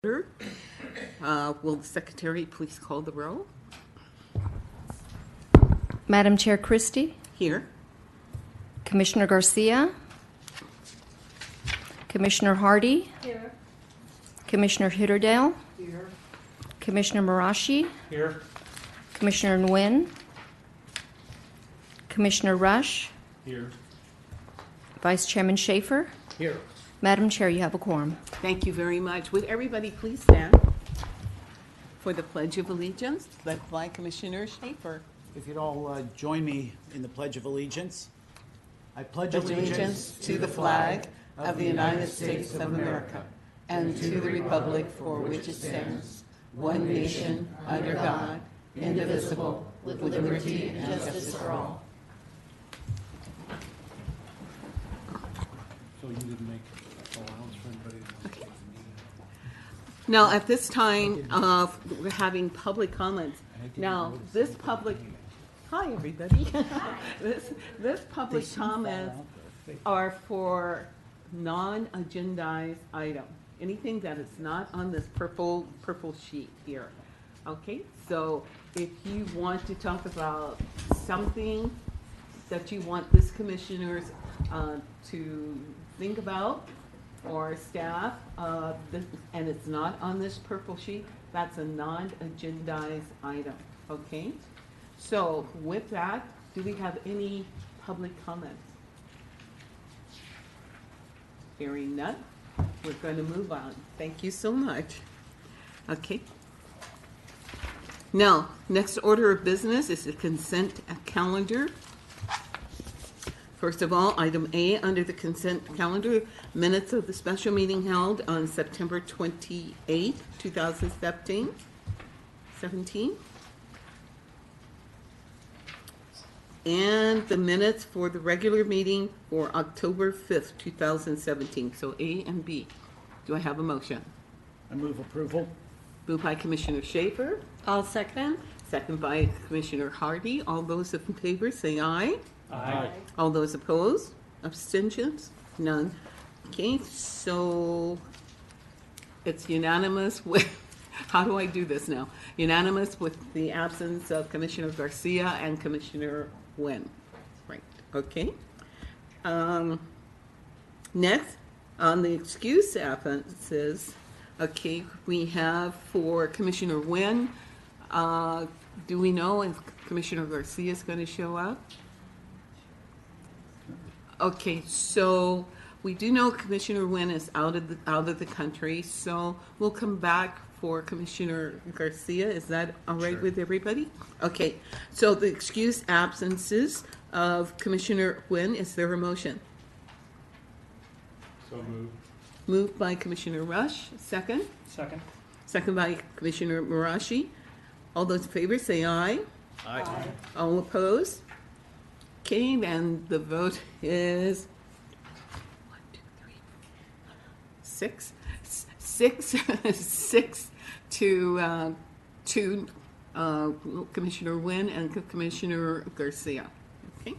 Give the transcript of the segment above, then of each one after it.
Will the secretary please call the roll? Madam Chair Christie, Here. Commissioner Garcia, Commissioner Hardy, Here. Commissioner Hitterdale, Here. Commissioner Marashi, Here. Commissioner Nguyen, Commissioner Rush, Here. Vice Chairman Schaefer. Here. Madam Chair, you have a quorum. Thank you very much. Would everybody please stand for the Pledge of Allegiance led by Commissioner Schaefer? If you'd all join me in the Pledge of Allegiance. I pledge Allegiance to the flag of the United States of America and to the republic for which it stands, one nation, under God, indivisible, with liberty and justice for all. So you didn't make allowance for anybody? Okay. Now, at this time, we're having public comments. Now, this public, hi, everybody. This public comments are for non-agendized item. Anything that is not on this purple sheet here. Okay, so if you want to talk about something that you want this commissioners to think about, or staff, and it's not on this purple sheet, that's a non-agendized item, okay? So with that, do we have any public comments? Hearing none, we're going to move on. Thank you so much. Okay. Now, next order of business is the consent calendar. First of all, item A under the consent calendar, minutes of the special meeting held on September 28, 2017. And the minutes for the regular meeting for October 5th, 2017. So A and B. Do I have a motion? I move approval. Moved by Commissioner Schaefer. I'll second. Second by Commissioner Hardy. All those in favor say aye. Aye. All those opposed? Abstentions? None. Okay, so it's unanimous with, how do I do this now? Unanimous with the absence of Commissioner Garcia and Commissioner Nguyen. Right, okay. Next, on the excuse absences, okay, we have for Commissioner Nguyen, do we know if Commissioner Garcia is going to show up? Okay, so we do know Commissioner Nguyen is out of the country, so we'll come back for Commissioner Garcia. Is that all right with everybody? Okay, so the excused absences of Commissioner Nguyen, is there a motion? So moved. Moved by Commissioner Rush, second. Second. Second by Commissioner Marashi. All those in favor say aye. Aye. All opposed? Okay, and the vote is 6 to 2, Commissioner Nguyen and Commissioner Garcia. Okay.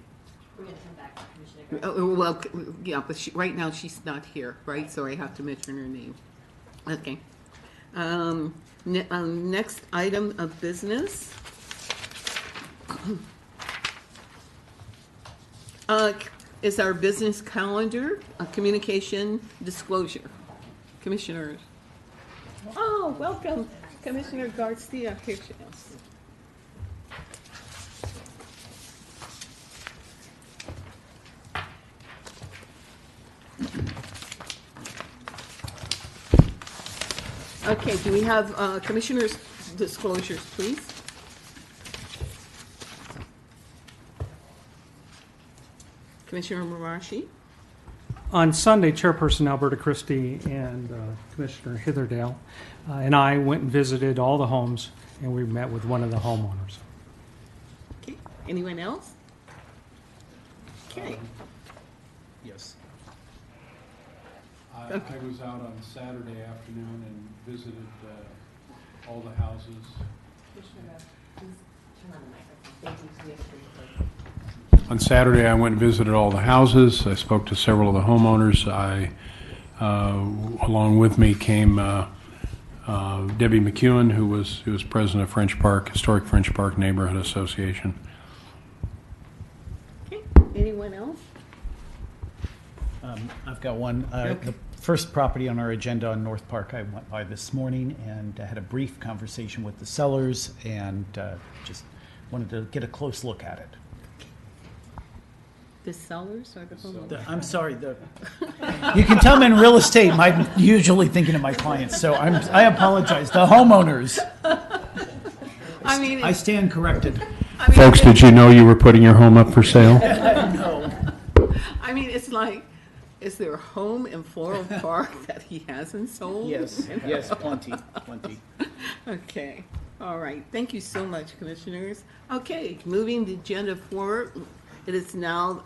We're going to come back to Commissioner Garcia. Well, yeah, but right now she's not here, right? So I have to mention her name. Okay. Next item of business. Is our business calendar, communication disclosure. Commissioners. Oh, welcome, Commissioner Garcia. Here she is. Okay, do we have commissioners' disclosures, please? Commissioner Marashi. On Sunday, Chairperson Alberta Christie and Commissioner Hitterdale and I went and visited all the homes, and we met with one of the homeowners. Okay, anyone else? Okay. Yes. I was out on Saturday afternoon and visited all the houses. Commissioner, please turn on the microphone. Thank you, Commissioner. On Saturday, I went and visited all the houses. I spoke to several of the homeowners. Along with me came Debbie McEwen, who was president of Historic French Park Neighborhood Association. Okay, anyone else? I've got one. Okay. The first property on our agenda on North Park, I went by this morning and had a brief conversation with the sellers and just wanted to get a close look at it. The sellers or the homeowners? I'm sorry. You can tell I'm in real estate. I'm usually thinking of my clients, so I apologize. The homeowners. I mean, I stand corrected. I mean, Folks, did you know you were putting your home up for sale? No. I mean, it's like, is there a home in Floral Park that he hasn't sold? Yes, yes, plenty. Okay, all right. Thank you so much, commissioners. Okay, moving the agenda forward. It is now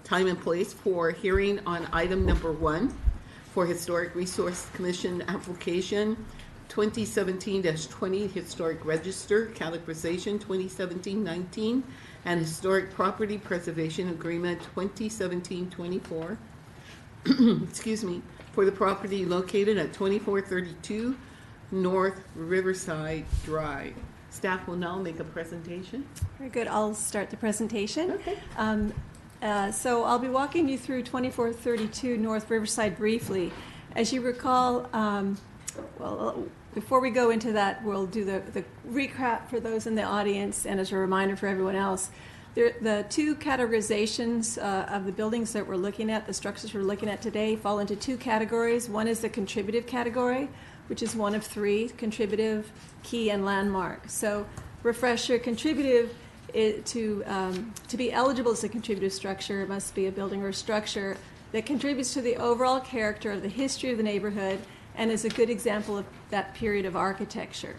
time and place for hearing on item number 1 for Historic Resource Commission application 2017-20 Historic Register categorization 2017-19 and Historic Property Preservation Agreement 2017-24. Excuse me, for the property located at 2432 North Riverside Drive. Staff will now make a presentation. Very good. I'll start the presentation. Okay. So I'll be walking you through 2432 North Riverside briefly. As you recall, before we go into that, we'll do the recap for those in the audience and as a reminder for everyone else. The two categorizations of the buildings that we're looking at, the structures we're looking at today, fall into two categories. One is the contributive category, which is one of 3, contributive, key, and landmark. So refresher, contributive, to be eligible as a contributive structure, it must be a building or structure that contributes to the overall character of the history of the neighborhood and is a good example of that period of architecture.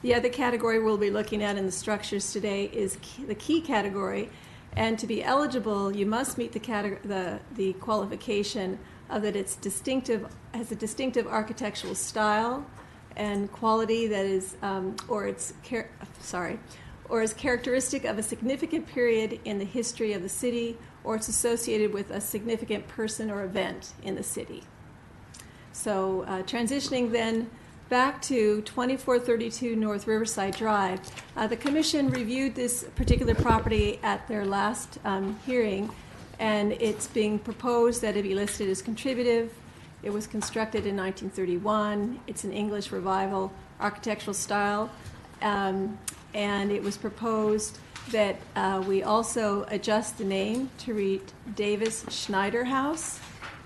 The other category we'll be looking at in the structures today is the key category, and to be eligible, you must meet the qualification of that it's has a distinctive architectural style and quality that is, or is characteristic of a significant period in the history of the city, or it's associated with a significant person or event in the city. So transitioning then back to 2432 North Riverside Drive, the Commission reviewed this particular property at their last hearing, and it's being proposed that it be listed as contributive. It was constructed in 1931. It's an English Revival architectural style, and it was proposed that we also adjust the name to read Davis Schneider House.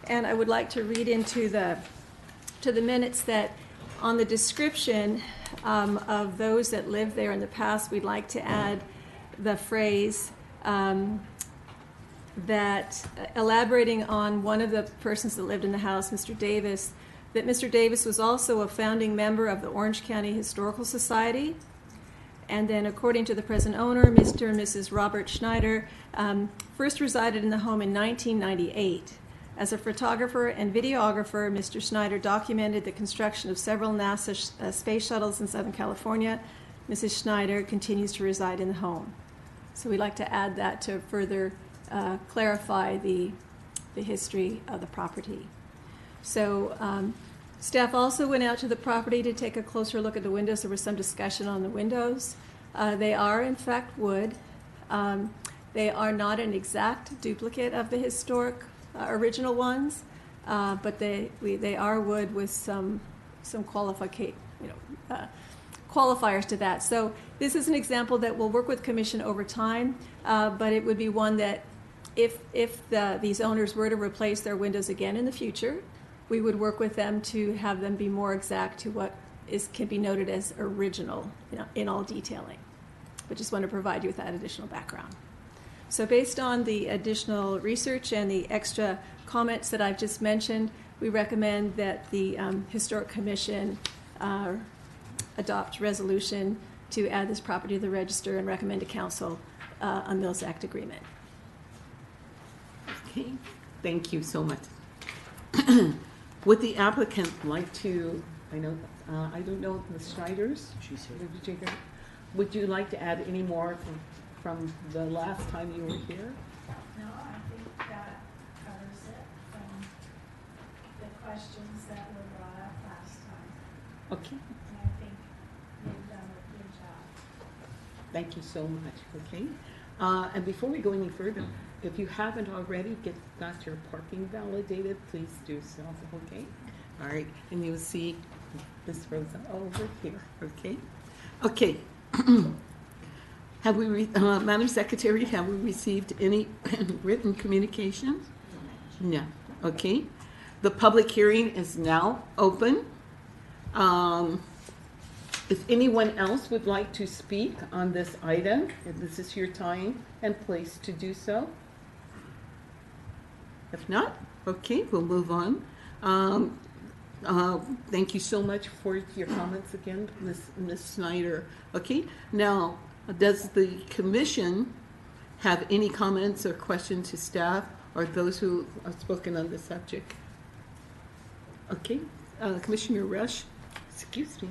And I would like to read into the minutes that on the description of those that lived there in the past, we'd like to add the phrase that elaborating on one of the persons that lived in the house, Mr. Davis, that Mr. Davis was also a founding member of the Orange County Historical Society. And then according to the present owner, Mr. and Mrs. Robert Schneider, first resided in the home in 1998. As a photographer and videographer, Mr. Schneider documented the construction of several NASA space shuttles in Southern California. Mrs. Schneider continues to reside in the home. So we'd like to add that to further clarify the history of the property. So staff also went out to the property to take a closer look at the windows. There was some discussion on the windows. They are, in fact, wood. They are not an exact duplicate of the historic original ones, but they are wood with some qualifiers to that. So this is an example that will work with Commission over time, but it would be one that if these owners were to replace their windows again in the future, we would work with them to have them be more exact to what can be noted as original in all detailing. But just want to provide you with that additional background. So based on the additional research and the extra comments that I've just mentioned, we recommend that the Historic Commission adopt resolution to add this property to the register and recommend to Council a Mills Act agreement. Okay, thank you so much. Would the applicant like to, I don't know the Schneiders. She's here. Would you like to add any more from the last time you were here? No, I think that covers it from the questions that were brought up last Okay, And I think you've done a good job. thank you so much, okay? And before we go any further, if you haven't already got your parking validated, please do so, okay? All right, and you'll see Ms. Rosa over here, okay? Okay. Have we, Madam Secretary, have we received any written communication? No, okay. The public hearing is now open. If anyone else would like to speak on this item, this is your time and place to do so. If not, okay, we'll move on. Thank you so much for your comments again, Ms. Snyder. Okay, now, does the commission have any comments or questions to staff or those who have spoken on the subject? Okay, Commissioner Rush, excuse me.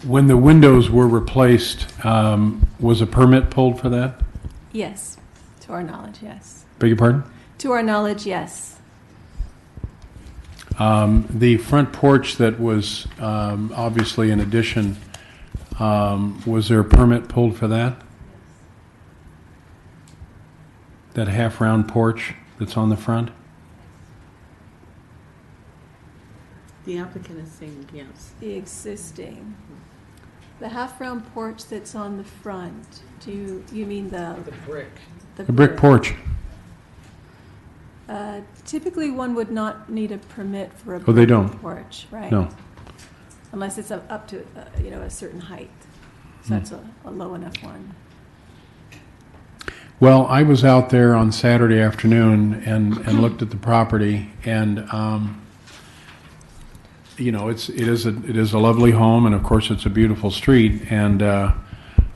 When the windows were replaced, was a permit pulled for that? Yes, to our knowledge, yes. Beg your pardon? To our knowledge, yes. The front porch that was obviously an addition, was there a permit pulled for that? That half-round porch that's on the front? The applicant is saying yes. The existing. The half-round porch that's on the front, you mean the brick. The brick porch. Typically, one would not need a permit for a Oh, they brick don't? porch, right? No. Unless it's up to, a certain height. So that's a low enough one. Well, I was out there on Saturday afternoon and looked at the property, and it is a lovely home, and of course it's a beautiful street. And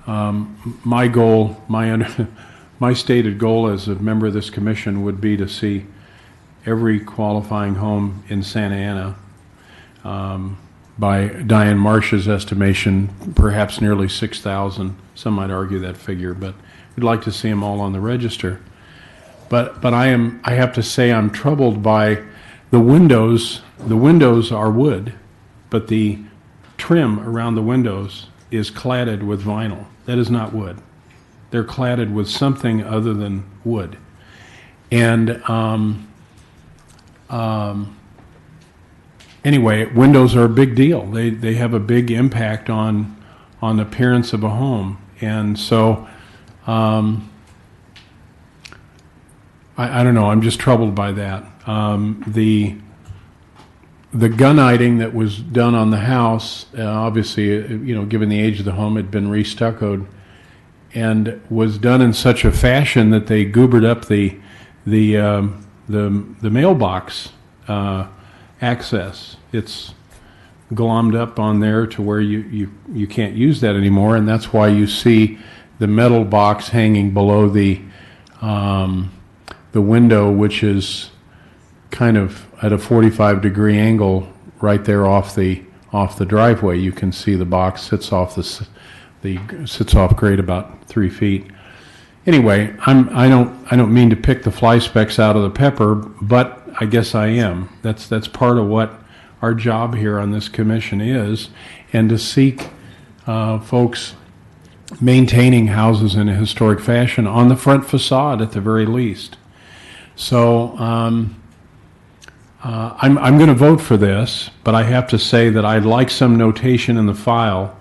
my goal, my stated goal as a member of this commission would be to see every qualifying home in Santa Ana. By Diane Marsh's estimation, perhaps nearly 6,000. Some might argue that figure, but we'd like to see them all on the register. But I have to say I'm troubled by the windows. The windows are wood, but the trim around the windows is cladded with vinyl. That is not wood. They're cladded with something other than wood. And anyway, windows are a big deal. They have a big impact on the appearance of a home. And so I don't know. I'm just troubled by that. The gunlighting that was done on the house, obviously, given the age of the home, had been restuccoed, and was done in such a fashion that they goobered up the mailbox access. It's glommed up on there to where you can't use that anymore, and that's why you see the metal box hanging below the window, which is kind of at a 45-degree angle right there off the driveway. You can see the box sits off grade about 3 feet. Anyway, I don't mean to pick the fly specks out of the pepper, but I guess I am. That's part of what our job here on this commission is, and to seek folks maintaining houses in a historic fashion on the front facade at the very least. So I'm going to vote for this, but I have to say that I'd like some notation in the file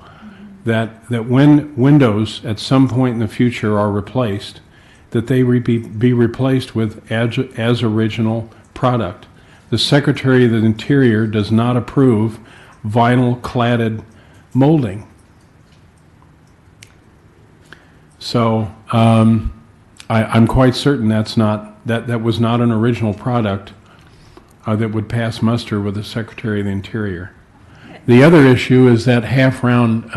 that when windows at some point in the future are replaced, that they be replaced with as original product. The Secretary of the Interior does not approve vinyl cladded molding. So I'm quite certain that was not an original product that would pass muster with the Secretary of the Interior. The other issue is that half-round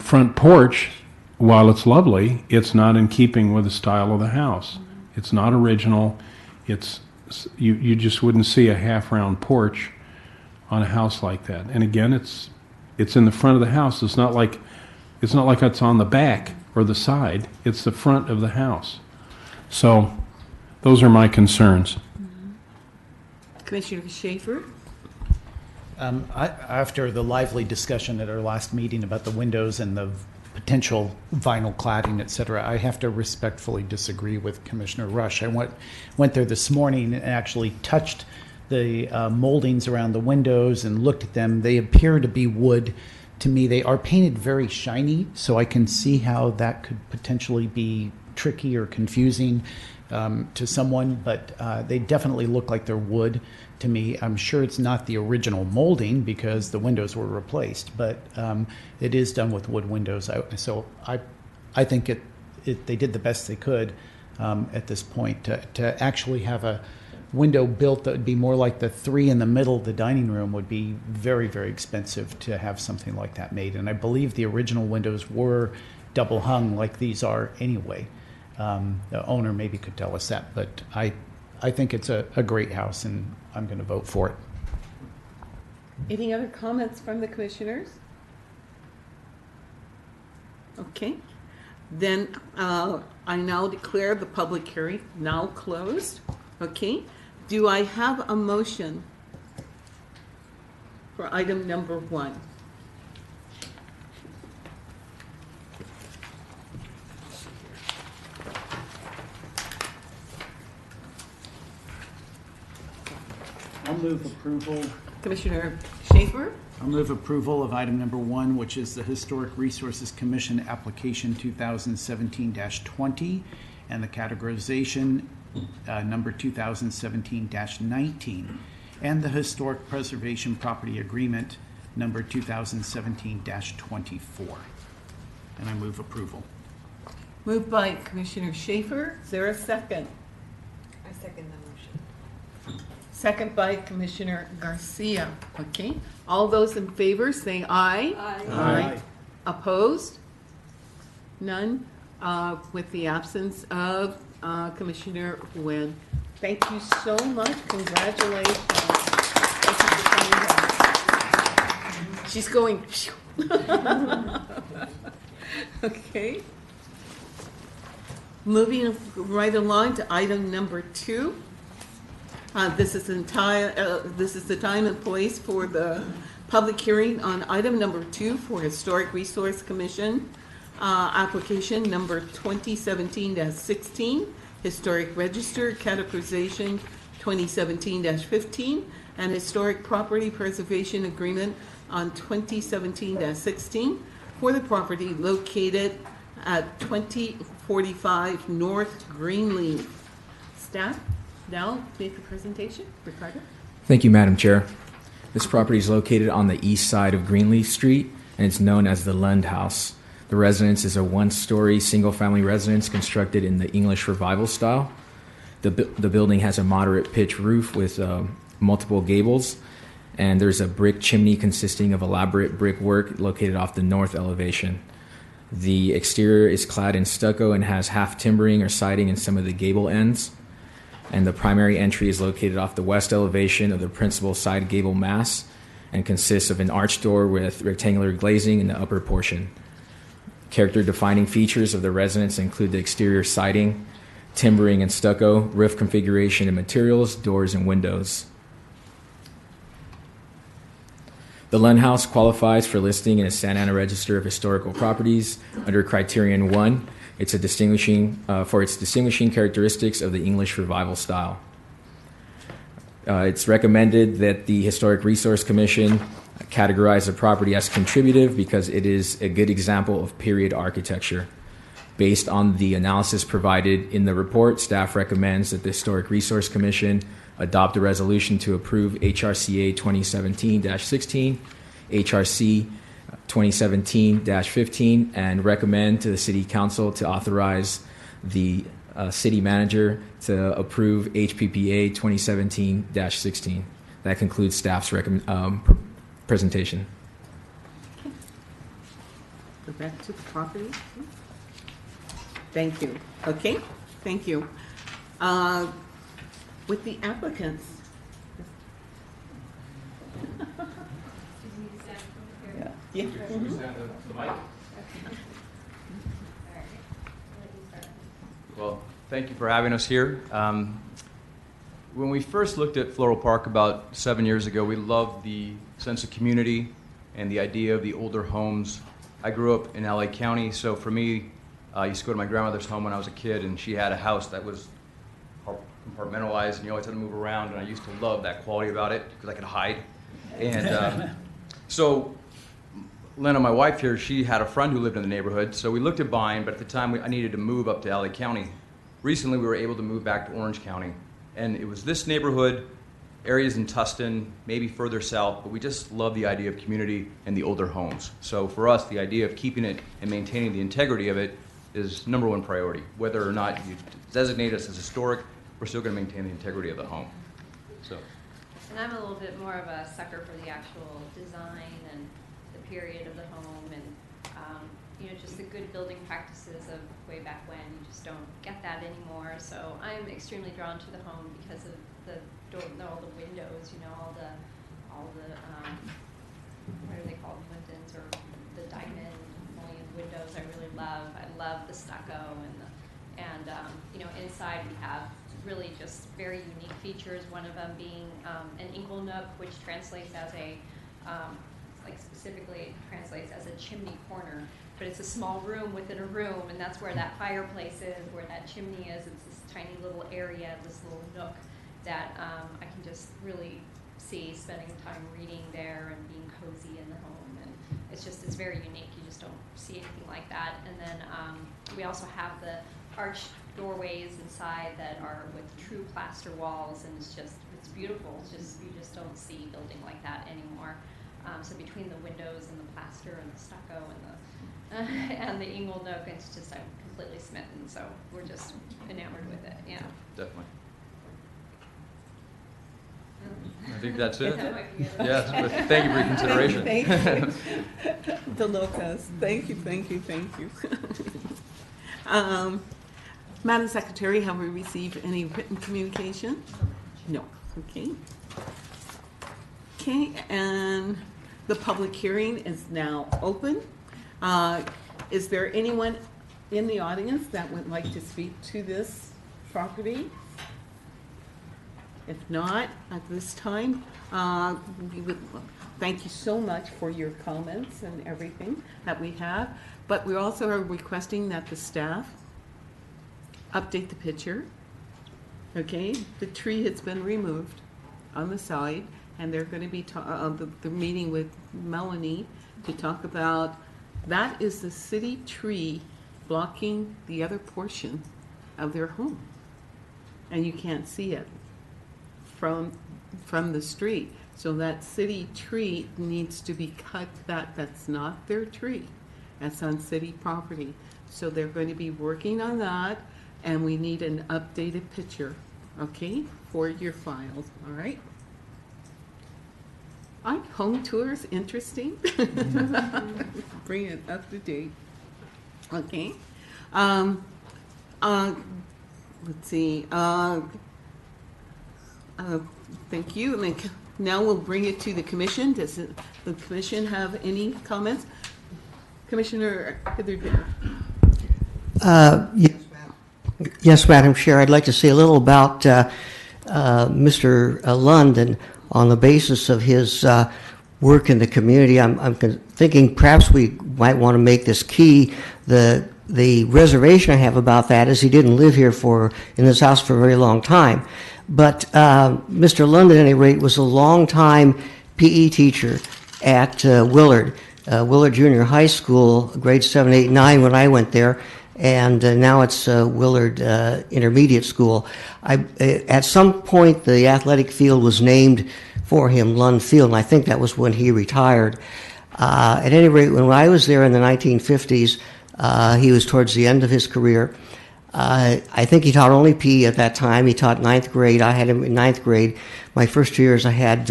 front porch. While it's lovely, it's not in keeping with the style of the house. It's not original. You just wouldn't see a half-round porch on a house like that. And again, it's in the front of the house. It's not like it's on the back or the side. It's the front of the house. So those are my concerns. Commissioner Schaefer? After the lively discussion at our last meeting about the windows and the potential vinyl cladding, et cetera, I have to respectfully disagree with Commissioner Rush. I went there this morning and actually touched the moldings around the windows and looked at them. They appear to be wood. To me, they are painted very shiny, so I can see how that could potentially be tricky or confusing to someone, but they definitely look like they're wood to me. I'm sure it's not the original molding because the windows were replaced, but it is done with wood windows. So I think they did the best they could at this point. To actually have a window built that would be more like the three in the middle of the dining room would be very, very expensive to have something like that made. And I believe the original windows were double hung like these are anyway. The owner maybe could tell us that, but I think it's a great house, and I'm going to vote for it. Any other comments from the commissioners? Okay. Then I now declare the public hearing now closed. Okay. Do I have a motion for item number 1? I'll move approval. Commissioner Schaefer? I'll move approval of item number 1, which is the Historic Resources Commission application 2017-20, and the categorization number 2017-19, and the Historic Preservation Property Agreement number 2017-24. And I move approval. Moved by Commissioner Schaefer. Is there a second? I second the motion. Second by Commissioner Garcia. Okay. All those in favor say aye. Aye. Opposed? None. With the absence of Commissioner Nguyen. Thank you so much. Congratulations. Thank you for coming down. She's going. Okay. Moving right along to item number 2. This is the time and place for the public hearing on item number 2 for Historic Resource Commission application number 2017-16, Historic Register categorization 2017-15, and Historic Property Preservation Agreement on 2017-16 for the property located at 2045 North Greenleaf. Staff, now make the presentation. Ricardo? Thank you, Madam Chair. This property is located on the east side of Greenleaf Street, and it's known as the Lund House. The residence is a one-story, single-family residence constructed in the English Revival style. The building has a moderate pitch roof with multiple gables, and there's a brick chimney consisting of elaborate brickwork located off the north elevation. The exterior is clad in stucco and has half timbering or siding in some of the gable ends. And the primary entry is located off the west elevation of the principal side gable mass and consists of an arched door with rectangular glazing in the upper portion. Character-defining features of the residence include the exterior siding, timbering and stucco, roof configuration and materials, doors, and windows. The Lund House qualifies for listing in the Santa Ana Register of Historical Properties under Criterion 1. It's for its distinguishing characteristics of the English Revival style. It's recommended that the Historic Resource Commission categorize the property as contributive because it is a good example of period architecture. Based on the analysis provided in the report, staff recommends that the Historic Resource Commission adopt a resolution to approve HRCA 2017-16, HRC 2017-15, and recommend to the City Council to authorize the City Manager to approve HPPA 2017-16. That concludes staff's presentation. Go back to the property. Thank you. Okay, thank you. With the applicants. Yeah. Well, thank you for having us here. When we first looked at Floral Park about 7 years ago, we loved the sense of community and the idea of the older homes. I grew up in LA County, so for me, I used to go to my grandmother's home when I was a kid, and she had a house that was compartmentalized, and you always had to move around, and I used to love that quality about it because I could hide. And so Lena, my wife here, she had a friend who lived in the neighborhood, so we looked at buying, but at the time I needed to move up to LA County. Recently, we were able to move back to Orange County, and it was this neighborhood, areas in Tustin, maybe further south, but we just love the idea of community and the older homes. So for us, the idea of keeping it and maintaining the integrity of it is #1 priority. Whether or not you designate us as historic, we're still going to maintain the integrity of the home. So. And I'm a little bit more of a sucker for the actual design and the period of the home, and just the good building practices of way back when. You just don't get that anymore. So I'm extremely drawn to the home because of all the windows, all the what are they called, Lintons or the diamond mullion windows. I really love. I love the stucco and inside we have really just very unique features. One of them being an inkle nook, which translates as a specifically translates as a chimney corner, but it's a small room within a room, and that's where that fireplace is, where that chimney is. It's this tiny little area, this little nook that I can just really see spending time reading there and being cozy in the home, and it's very unique. You just don't see anything like that. And then we also have the arched doorways inside that are with true plaster walls, and it's beautiful. You just don't see building like that anymore. So between the windows and the plaster and the stucco and the ingle nook, it's just I'm completely smitten. So we're just enamored with it. Yeah. Definitely. I think that's it. That might be it. Yes, but thank you for your consideration. Thank you. The Locust. Thank you. Madam Secretary, have we received any written communication? No. Okay. Okay, and the public hearing is now open. Is there anyone in the audience that would like to speak to this property? If not, at this time, we would thank you so much for your comments and everything that we have. But we also are requesting that the staff update the picture. Okay, the tree has been removed on the side, and they're going to be the meeting with Melanie to talk about that is the city tree blocking the other portion of their home, and you can't see it from the street. So that city tree needs to be cut. That's not their tree. That's on city property. So they're going to be working on that, and we need an updated picture, okay, for your files. All right. Aren't home tours interesting? Bring it up to date. Okay. Let's see. Thank you. Now we'll bring it to the commission. Does the commission have any comments? Commissioner Hitherton. Yes, Madam Chair. I'd like to say a little about Mr. Lund on the basis of his work in the community. I'm thinking perhaps we might want to make this key. The reservation I have about that is he didn't live here in this house for a very long time. But Mr. Lund, at any rate, was a long-time PE teacher at Willard Junior High School, grades 7, 8, 9 when I went there, and now it's Willard Intermediate School. At some point, the athletic field was named for him, Lund Field, and I think that was when he retired. At any rate, when I was there in the 1950s, he was towards the end of his career. I think he taught only PE at that time. He taught 9th grade. I had him in 9th grade. My first 2 years, I had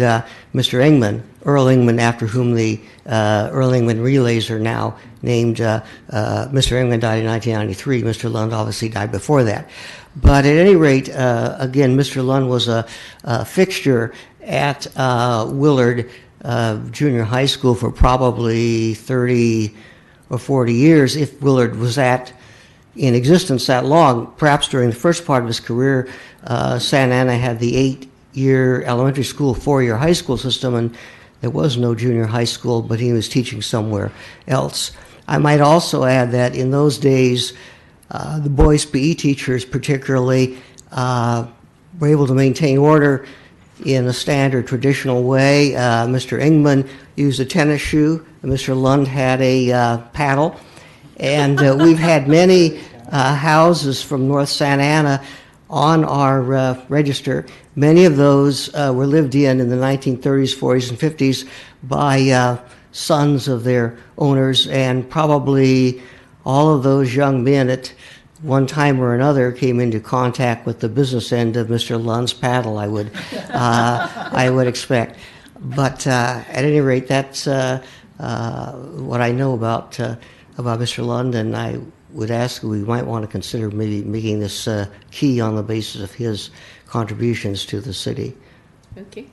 Mr. Engman, Earl Engman, after whom the Earl Engman relays are now named. Mr. Engman died in 1993. Mr. Lund obviously died before that. But at any rate, again, Mr. Lund was a fixture at Willard Junior High School for probably 30 or 40 years, if Willard was in existence that long. Perhaps during the first part of his career, Santa Ana had the 8-year elementary school, 4-year high school system, and there was no junior high school, but he was teaching somewhere else. I might also add that in those days, the boys' PE teachers particularly were able to maintain order in a standard traditional way. Mr. Ingman used a tennis shoe, and Mr. Lund had a paddle. And we've had many houses from North Santa Ana on our register. Many of those were lived in the 1930s, 40s, and 50s by sons of their owners, and probably all of those young men at one time or another came into contact with the business end of Mr. Lund's paddle, I would expect. But at any rate, that's what I know about Mr. Lund, and I would ask we might want to consider maybe making this key on the basis of his contributions to the city. Okay.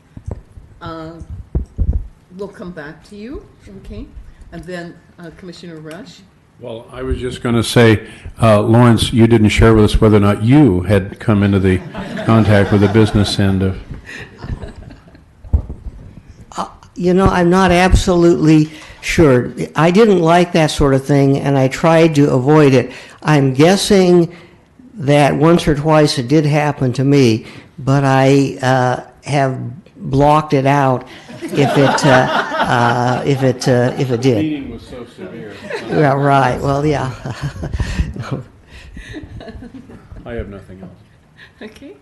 We'll come back to you, okay? And then Commissioner Rush. Well, I was just going to say, Lawrence, you didn't share with us whether or not you had come into the contact with the business end of. I'm not absolutely sure. I didn't like that sort of thing, and I tried to avoid it. I'm guessing that once or twice it did happen to me, but I have blocked it out if it did. The meeting was so severe. Yeah, right. Well, yeah. I have nothing else. Okay.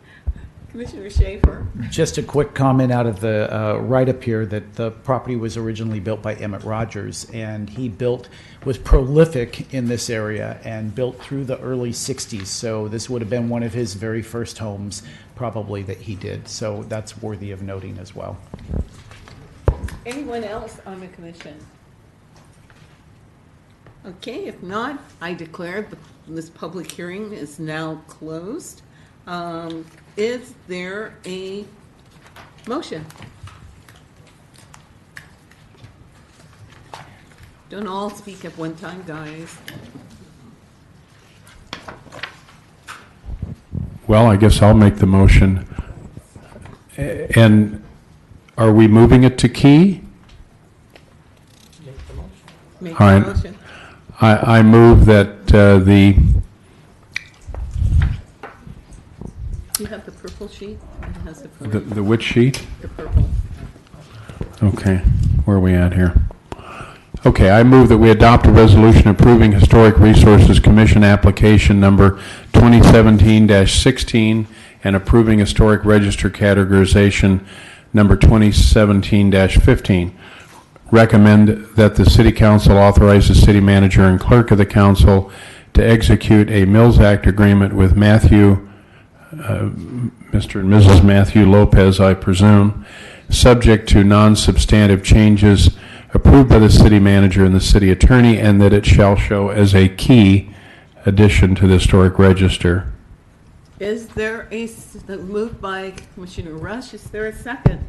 Commissioner Schaefer. Just a quick comment out of the write-up here that the property was originally built by Emmett Rogers, and he was prolific in this area and built through the early 60s. So this would have been one of his very first homes probably that he did. So that's worthy of noting as well. Anyone else on the commission? Okay, if not, I declare this public hearing is now closed. Is there a motion? Don't all speak at one time, guys. Well, I guess I'll make the motion. And are we moving it to key? Make All the right. motion. I move that the. Do you have the purple sheet? It has the purple. The which sheet? The purple. Okay, where are we at here? Okay, I move that we adopt a resolution approving Historic Resources Commission application number 2017-16 and approving Historic Register categorization number 2017-15. Recommend that the City Council authorize the City Manager and Clerk of the Council to execute a Mills Act agreement with Mr. and Mrs. Matthew Lopez, I presume, subject to non-substantive changes approved by the City Manager and the City Attorney, and that it shall show as a key addition to the Historic Register. Is there moved by Commissioner Rush? Is there a second?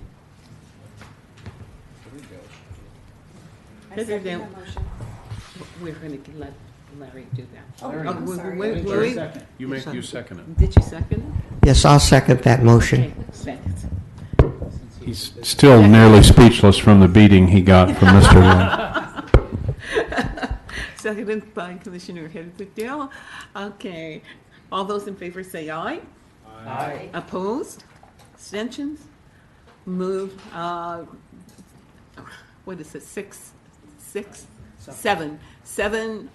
I second that motion. We're going to let Larry do that. Oh, I'm sorry. Louis, You second it. did you second it? Yes, I'll second that motion. Okay, second. He's still nearly speechless from the beating he got from Mr. Lund. Seconded by Commissioner Hidderdale. Okay. All those in favor say aye. Aye. Opposed? Abstentions? Moved. What is it? Seven. Seven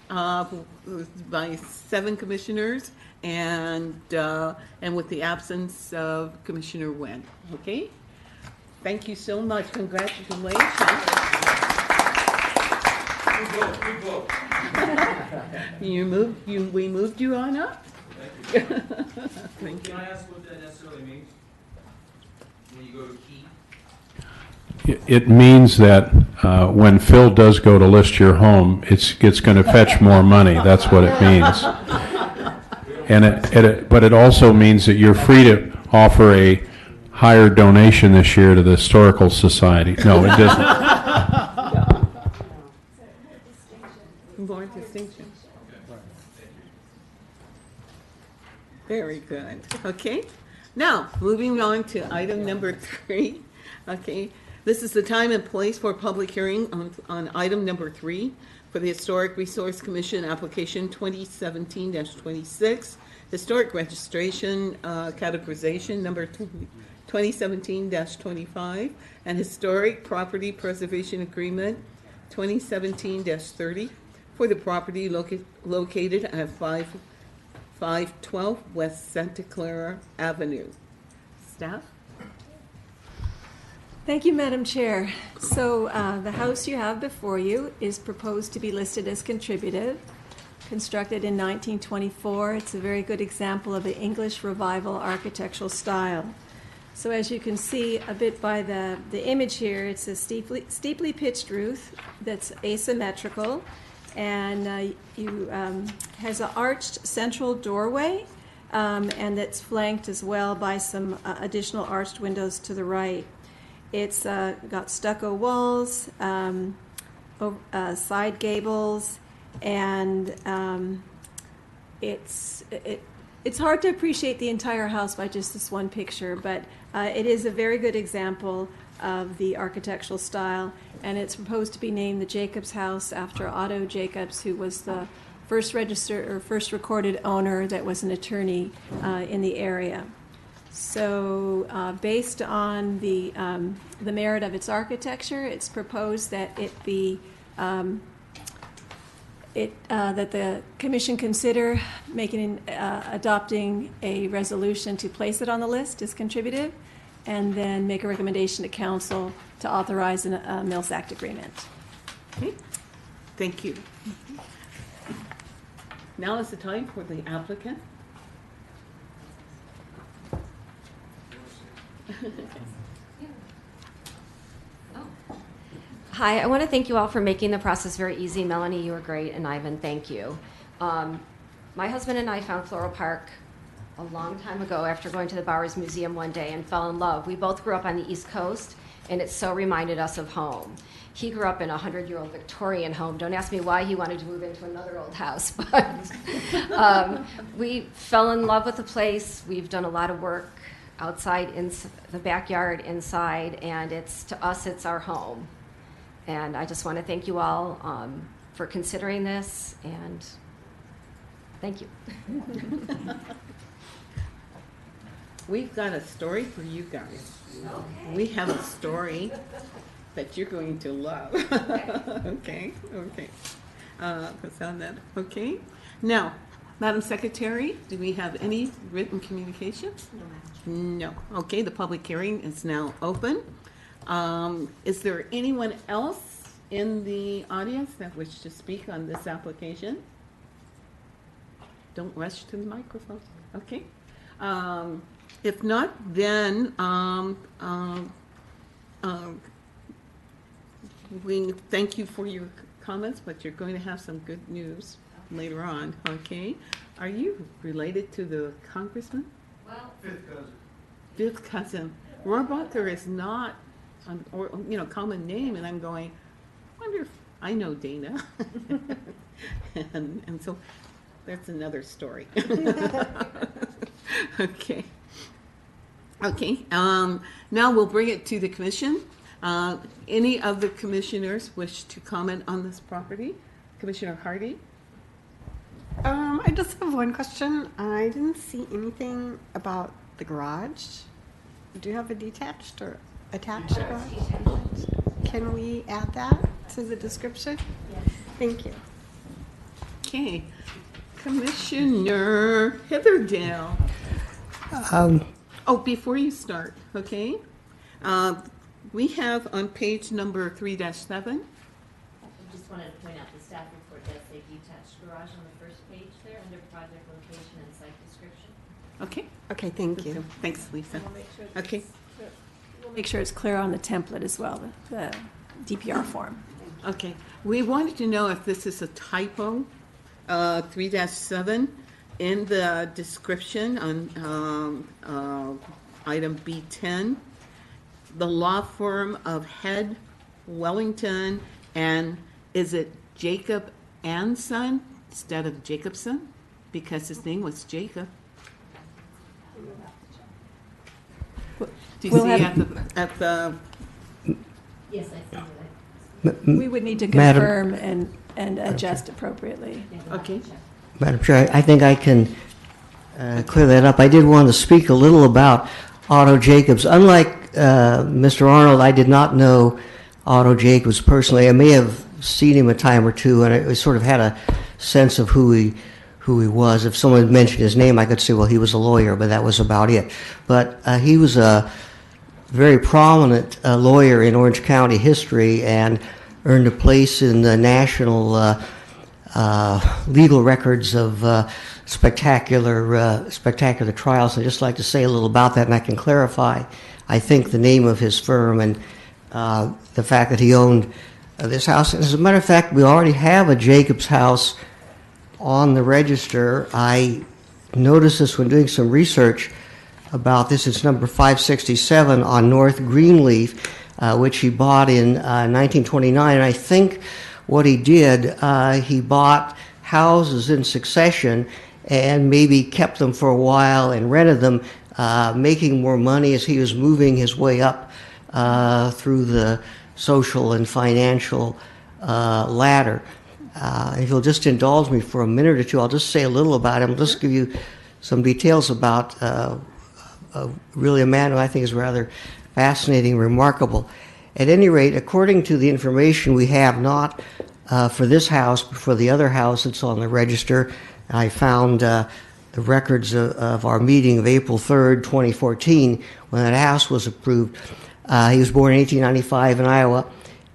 by 7 commissioners, and with the absence of Commissioner Wen. Okay. Thank you so much. Congratulations. We moved you on up. Thank you. Thank you. Can I ask what that necessarily means when you go to key? It means that when Phil does go to list your home, it's going to fetch more money. That's what it means. But it also means that you're free to offer a higher donation this year to the Historical Society. No, it doesn't. More distinction. Very good. Okay. Now, moving on to item number 3. Okay, this is the time and place for public hearing on item number 3 for the Historic Resource Commission application 2017-26, historic registration categorization number 2017-25, and historic property preservation agreement 2017-30 for the property located at 512 West Santa Clara Avenue. Staff? Thank you, Madam Chair. So the house you have before you is proposed to be listed as contributive. Constructed in 1924, it's a very good example of the English Revival architectural style. So as you can see a bit by the image here, it's a steeply pitched roof that's asymmetrical, and has an arched central doorway, and that's flanked as well by some additional arched windows to the right. It's got stucco walls, side gables, and it's hard to appreciate the entire house by just this one picture, but it is a very good example of the architectural style, and it's proposed to be named the Jacobs House after Otto Jacobs, who was the first registered or first recorded owner that was an attorney in the area. So, based on the merit of its architecture, it's proposed that it be that the Commission consider adopting a resolution to place it on the list as contributive, and then make a recommendation to Council to authorize a Mills Act agreement. Okay, thank you. Now is the time for the applicant. Hi, I want to thank you all for making the process very easy. Melanie, you were great, and Ivan, thank you. My husband and I found Floral Park a long time ago after going to the Bowers Museum one day and fell in love. We both grew up on the East Coast, and it so reminded us of home. He grew up in a 100-year-old Victorian home. Don't ask me why he wanted to move into another old house, but we fell in love with the place. We've done a lot of work outside, in the backyard, inside, and to us, it's our home. And I just want to thank you all for considering this, and thank you. We've got a story for you guys. Okay. We have a story that you're going to love. Okay. Sound that okay? Now, Madam Secretary, do we have any written communications? No. Okay, the public hearing is now open. Is there anyone else in the audience that wishes to speak on this application? Don't rush to the microphone. Okay. If not, then we thank you for your comments, but you're going to have some good news later on. Okay. Are you related to the congressman? Well, Fifth cousin. Rohrabacher is not or common name, and I'm going, I wonder if I know Dana. and so that's another story. Okay. Now we'll bring it to the commission. Any of the commissioners wish to comment on this property? Commissioner Hardy? I just have one question. I didn't see anything about the garage. Do you have a detached or attached garage? Can we add that to the description? Yes. Thank you. Okay. Commissioner Hitherdale. Before you start, okay? We have on page number 3-7. I just wanted to point out the staff report does say detached garage on the first page there under project location and site description. Okay. Okay, thank you. Thanks, Lisa. Okay. We'll make sure it's clear on the template as well, the DPR form. Okay. We wanted to know if this is a typo, 3-7, in the description on item B10. The law firm of Head, Wellington, and is it Jacob and Son instead of Jacobson? Because his name was Jacob. Do you We'll see have- at the, Yes, I see that. We would need to Madam- confirm and adjust appropriately. okay. Madam Chair, I think I can clear that up. I did want to speak a little about Otto Jacobs. Unlike Mr. Arnold, I did not know Otto Jacobs personally. I may have seen him a time or two, and I sort of had a sense of who he was. If someone had mentioned his name, I could say, well, he was a lawyer, but that was about it. But he was a very prominent lawyer in Orange County history and earned a place in the national legal records of spectacular trials. I'd just like to say a little about that, and I can clarify, I think, the name of his firm and the fact that he owned this house. As a matter of fact, we already have a Jacobs house on the register. I noticed this when doing some research about this. It's number 567 on North Greenleaf, which he bought in 1929. And I think what he did, he bought houses in succession and maybe kept them for a while and rented them, making more money as he was moving his way up through the social and financial ladder. If you'll just indulge me for a minute or two, I'll just say a little about him. I'll just give you some details about really a man who I think is rather fascinating, remarkable. At any rate, according to the information we have, not for this house, but for the other house that's on the register, I found the records of our meeting of April 3rd, 2014, when that house was approved. He was born in 1895 in Iowa,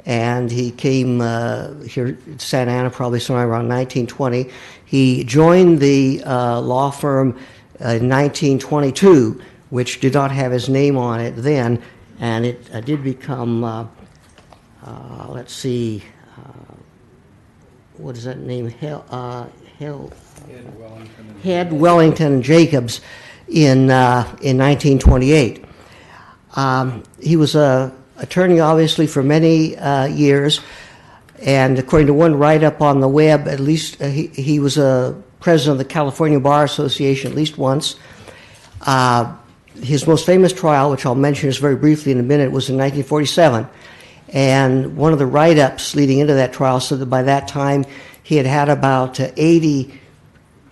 and he came here to Santa Ana probably somewhere around 1920. He joined the law firm in 1922, which did not have his name on it then, and it did become, let's see, what is that name? Head, Wellington, and Jacobs in 1928. He was an attorney, obviously, for many years, and according to one write-up on the web, at least he was a president of the California Bar Association at least once. His most famous trial, which I'll mention just very briefly in a minute, was in 1947. And one of the write-ups leading into that trial said that by that time he had had about 80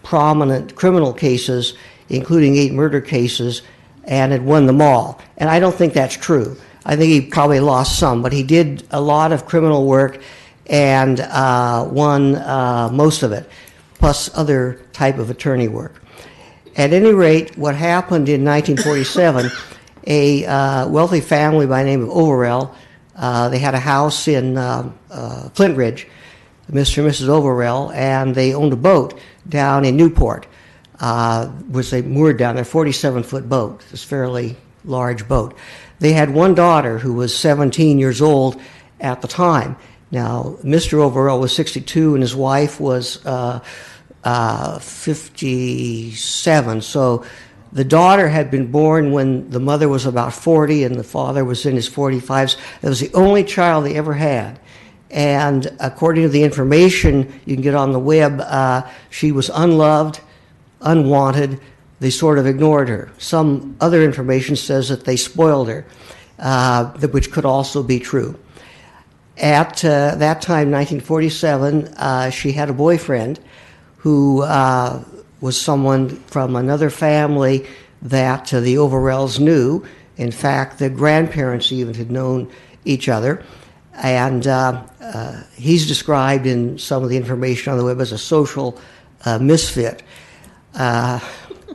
prominent criminal cases, including 8 murder cases, and had won them all. And I don't think that's true. I think he probably lost some, but he did a lot of criminal work and won most of it, plus other type of attorney work. At any rate, what happened in 1947, a wealthy family by the name of Overell, they had a house in Flint Ridge, Mr. and Mrs. Overell, and they owned a boat down in Newport, which they moored down there, 47-foot boat, this fairly large boat. They had one daughter who was 17 years old at the time. Now, Mr. Overell was 62 and his wife was 57. So the daughter had been born when the mother was about 40 and the father was in his 45s. It was the only child they ever had. And according to the information you can get on the web, she was unloved, unwanted. They sort of ignored her. Some other information says that they spoiled her, which could also be true. At that time, 1947, she had a boyfriend who was someone from another family that the Overells knew. In fact, the grandparents even had known each other. And he's described in some of the information on the web as a social misfit.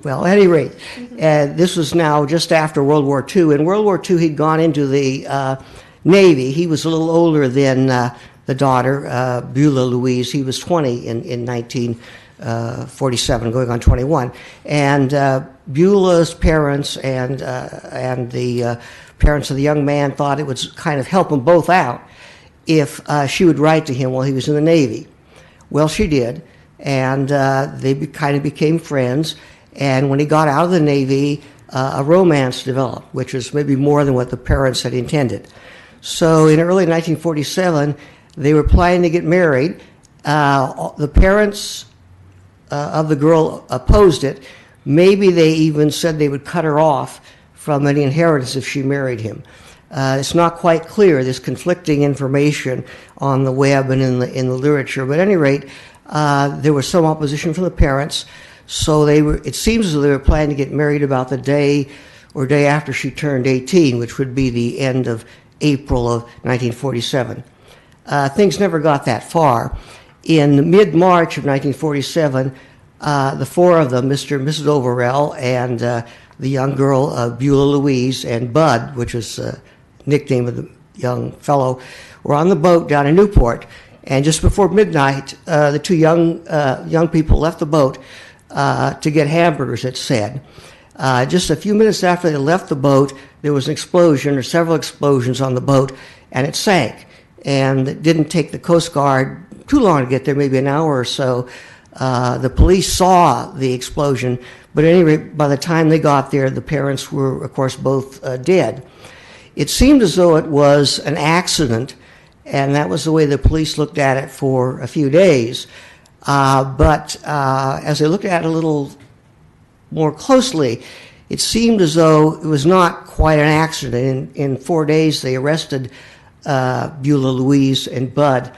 Well, at any rate, this was now just after World War II. In World War II, he'd gone into the Navy. He was a little older than the daughter, Beulah Louise. He was 20 in 1947, going on 21. And Beulah's parents and the parents of the young man thought it would kind of help them both out if she would write to him while he was in the Navy. Well, she did, and they kind of became friends. And when he got out of the Navy, a romance developed, which was maybe more than what the parents had intended. So in early 1947, they were planning to get married. The parents of the girl opposed it. Maybe they even said they would cut her off from any inheritance if she married him. It's not quite clear. There's conflicting information on the web and in the literature. But at any rate, there was some opposition from the parents. So it seems as though they were planning to get married about the day or day after she turned 18, which would be the end of April of 1947. Things never got that far. In mid-March of 1947, the four of them, Mr. and Mrs. Overell, and the young girl, Beulah Louise, and Bud, which was the nickname of the young fellow, were on the boat down in Newport. And just before midnight, the two young people left the boat to get hamburgers, it said. Just a few minutes after they left the boat, there was an explosion, or several explosions on the boat, and it sank. And it didn't take the Coast Guard too long to get there, maybe an hour or so. The police saw the explosion, but at any rate, by the time they got there, the parents were, of course, both dead. It seemed as though it was an accident, and that was the way the police looked at it for a few days. But as they looked at it a little more closely, it seemed as though it was not quite an accident. In 4 days, they arrested Beulah Louise and Bud.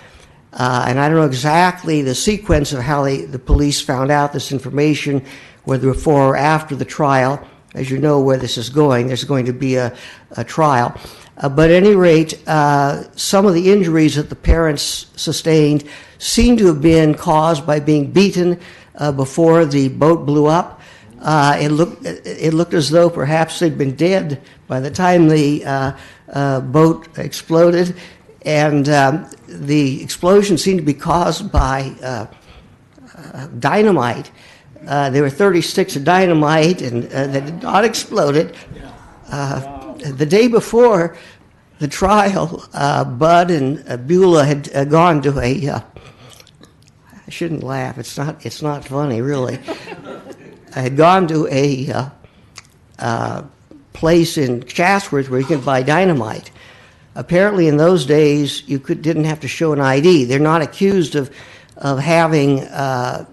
And I don't know exactly the sequence of how the police found out this information, whether before or after the trial. As you know where this is going, there's going to be a trial. But at any rate, some of the injuries that the parents sustained seem to have been caused by being beaten before the boat blew up. It looked as though perhaps they'd been dead by the time the boat exploded, and the explosion seemed to be caused by dynamite. There were 30 sticks of dynamite, and that had not exploded. The day before the trial, Bud and Beulah had gone to I shouldn't laugh. It's not funny, really. I had gone to a place in Chatsworth where you could buy dynamite. Apparently, in those days, you didn't have to show an ID. They're not accused of having a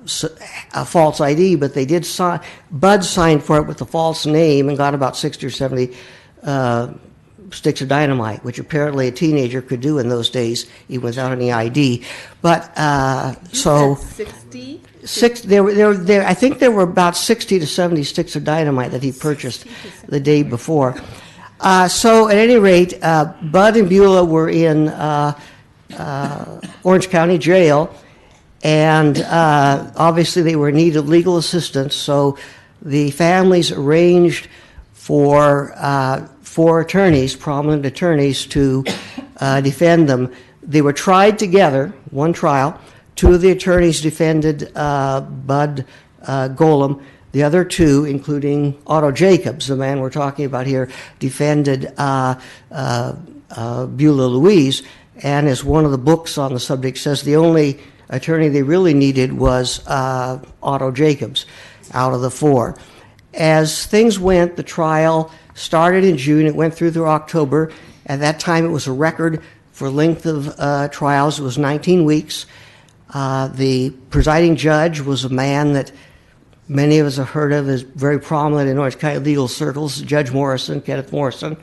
false ID, but they did sign. Bud signed for it with a false name and got about 60 or 70 sticks of dynamite, which apparently a teenager could do in those days, even without any ID. But so 60? I think there were about 60 to 70 sticks of dynamite that he purchased the day before. So at any rate, Bud and Beulah were in Orange County Jail, and obviously they were in need of legal assistance, so the families arranged for four attorneys, prominent attorneys, to defend them. They were tried together, one trial. Two of the attorneys defended Bud Golem. The other two, including Otto Jacobs, the man we're talking about here, defended Beulah Louise. And as one of the books on the subject says, the only attorney they really needed was Otto Jacobs out of the four. As things went, the trial started in June. It went through October. At that time, it was a record for length of trials. It was 19 weeks. The presiding judge was a man that many of us have heard of, as very prominent in Orange County legal circles, Judge Morrison, Kenneth Morrison,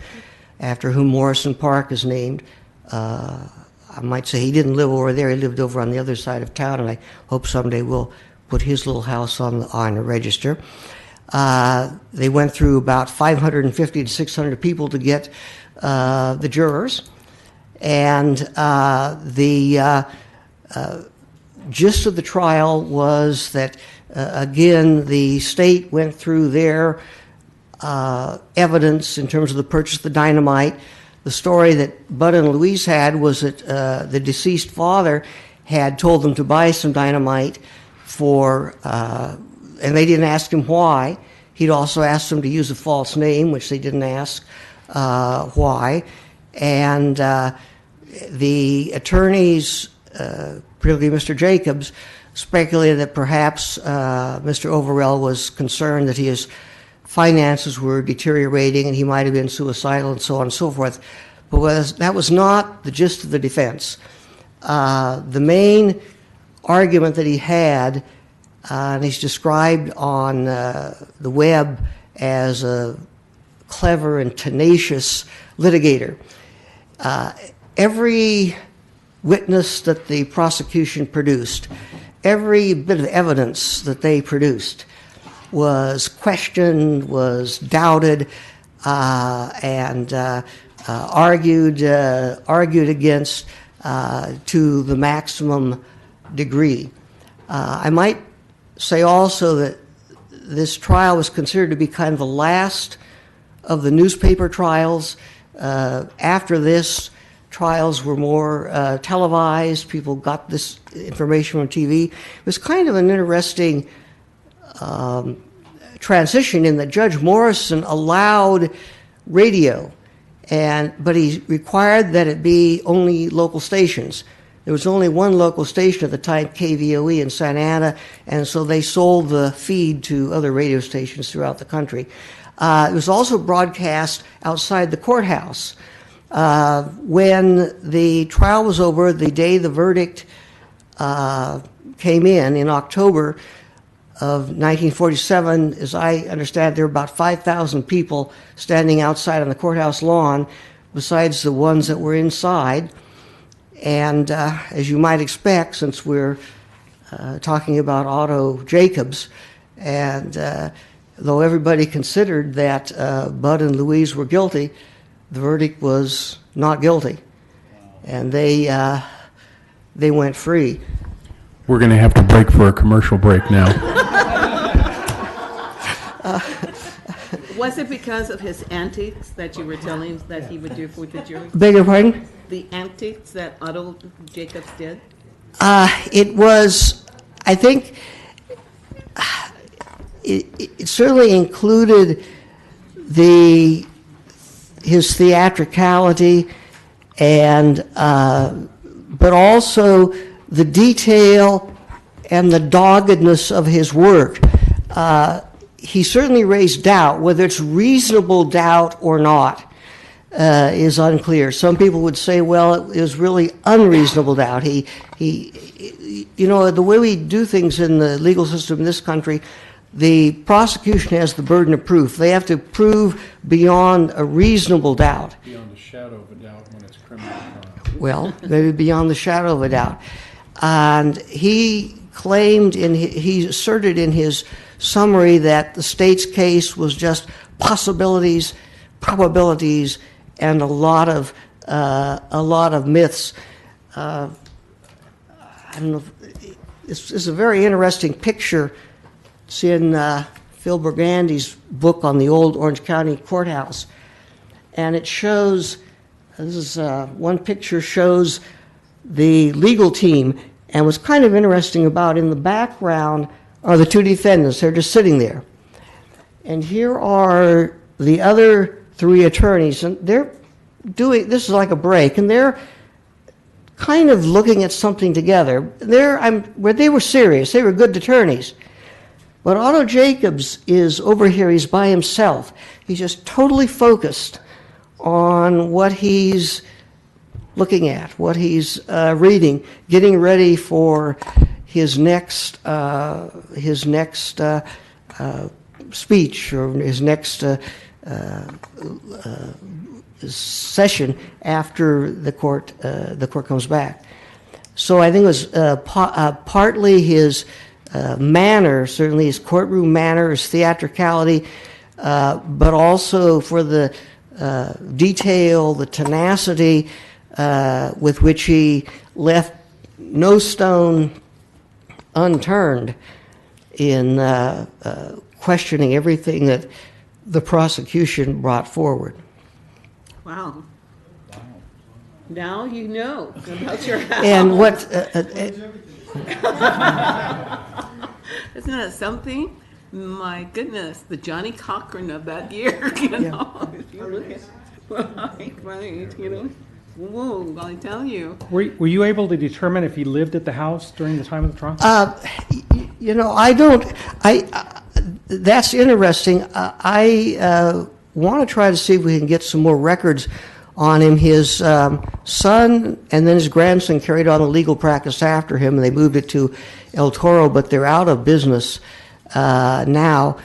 after whom Morrison Park is named. I might say he didn't live over there. He lived over on the other side of town, and I hope someday we'll put his little house on the register. They went through about 550 to 600 people to get the jurors, and the gist of the trial was that, again, the state went through their evidence in terms of the purchase of the dynamite. The story that Bud and Louise had was that the deceased father had told them to buy some dynamite and they didn't ask him why. He'd also asked them to use a false name, which they didn't ask why. And the attorneys, particularly Mr. Jacobs, speculated that perhaps Mr. Overell was concerned that his finances were deteriorating and he might have been suicidal and so on and so forth. But that was not the gist of the defense. The main argument that he had, and he's described on the web as a clever and tenacious litigator. Every witness that the prosecution produced, every bit of evidence that they produced was questioned, was doubted, and argued against to the maximum degree. I might say also that this trial was considered to be kind of the last of the newspaper trials. After this, trials were more televised. People got this information on TV. It was kind of an interesting transition in that Judge Morrison allowed radio, but he required that it be only local stations. There was only one local station at the time, KVOE in Santa Ana, and so they sold the feed to other radio stations throughout the country. It was also broadcast outside the courthouse. When the trial was over, the day the verdict came in October of 1947, as I understand, there were about 5,000 people standing outside on the courthouse lawn, besides the ones that were inside. And as you might expect, since we're talking about Otto Jacobs, and though everybody considered that Bud and Louise were guilty, the verdict was not guilty, and they went free. We're going to have to break for a commercial break now. Was it because of his antics that you were telling that he would do for the jury? Beg your pardon? The antics that Otto Jacobs did? It was, I think, it certainly included his theatricality, and but also the detail and the doggedness of his work. He certainly raised doubt. Whether it's reasonable doubt or not is unclear. Some people would say, well, it was really unreasonable doubt. He, you know, the way we do things in the legal system in this country, the prosecution has the burden of proof. They have to prove beyond a reasonable doubt. Beyond the shadow of a doubt when it's criminal trial. Well, maybe beyond the shadow of a doubt. And he claimed, he asserted in his summary that the state's case was just possibilities, probabilities, and a lot of myths. I don't know. This is a very interesting picture. It's in Phil Burgandy's book on the old Orange County courthouse, and it shows. This is one picture shows the legal team, and what's kind of interesting about in the background are the two defendants. They're just sitting there, and here are the other three attorneys, and they're doing. This is like a break, and they're kind of looking at something together. Where they were serious. They were good attorneys. But Otto Jacobs is over here. He's by himself. He's just totally focused on what he's looking at, what he's reading, getting ready for his next speech or his next session after the court comes back. So I think it was partly his manner, certainly his courtroom manner, his theatricality, but also for the detail, the tenacity with which he left no stone unturned in questioning everything that the prosecution brought forward. Wow. Now you know about your house. And what... Isn't that something? My goodness, the Johnny Cochran of that year, you know. If you look at, right, you know. Whoa, I tell you. Were you able to determine if he lived at the house during the time of the trial? You know, I don't. That's interesting. I want to try to see if we can get some more records on him. His son and then his grandson carried on the legal practice after him, and they moved it to El Toro, but they're out of business now.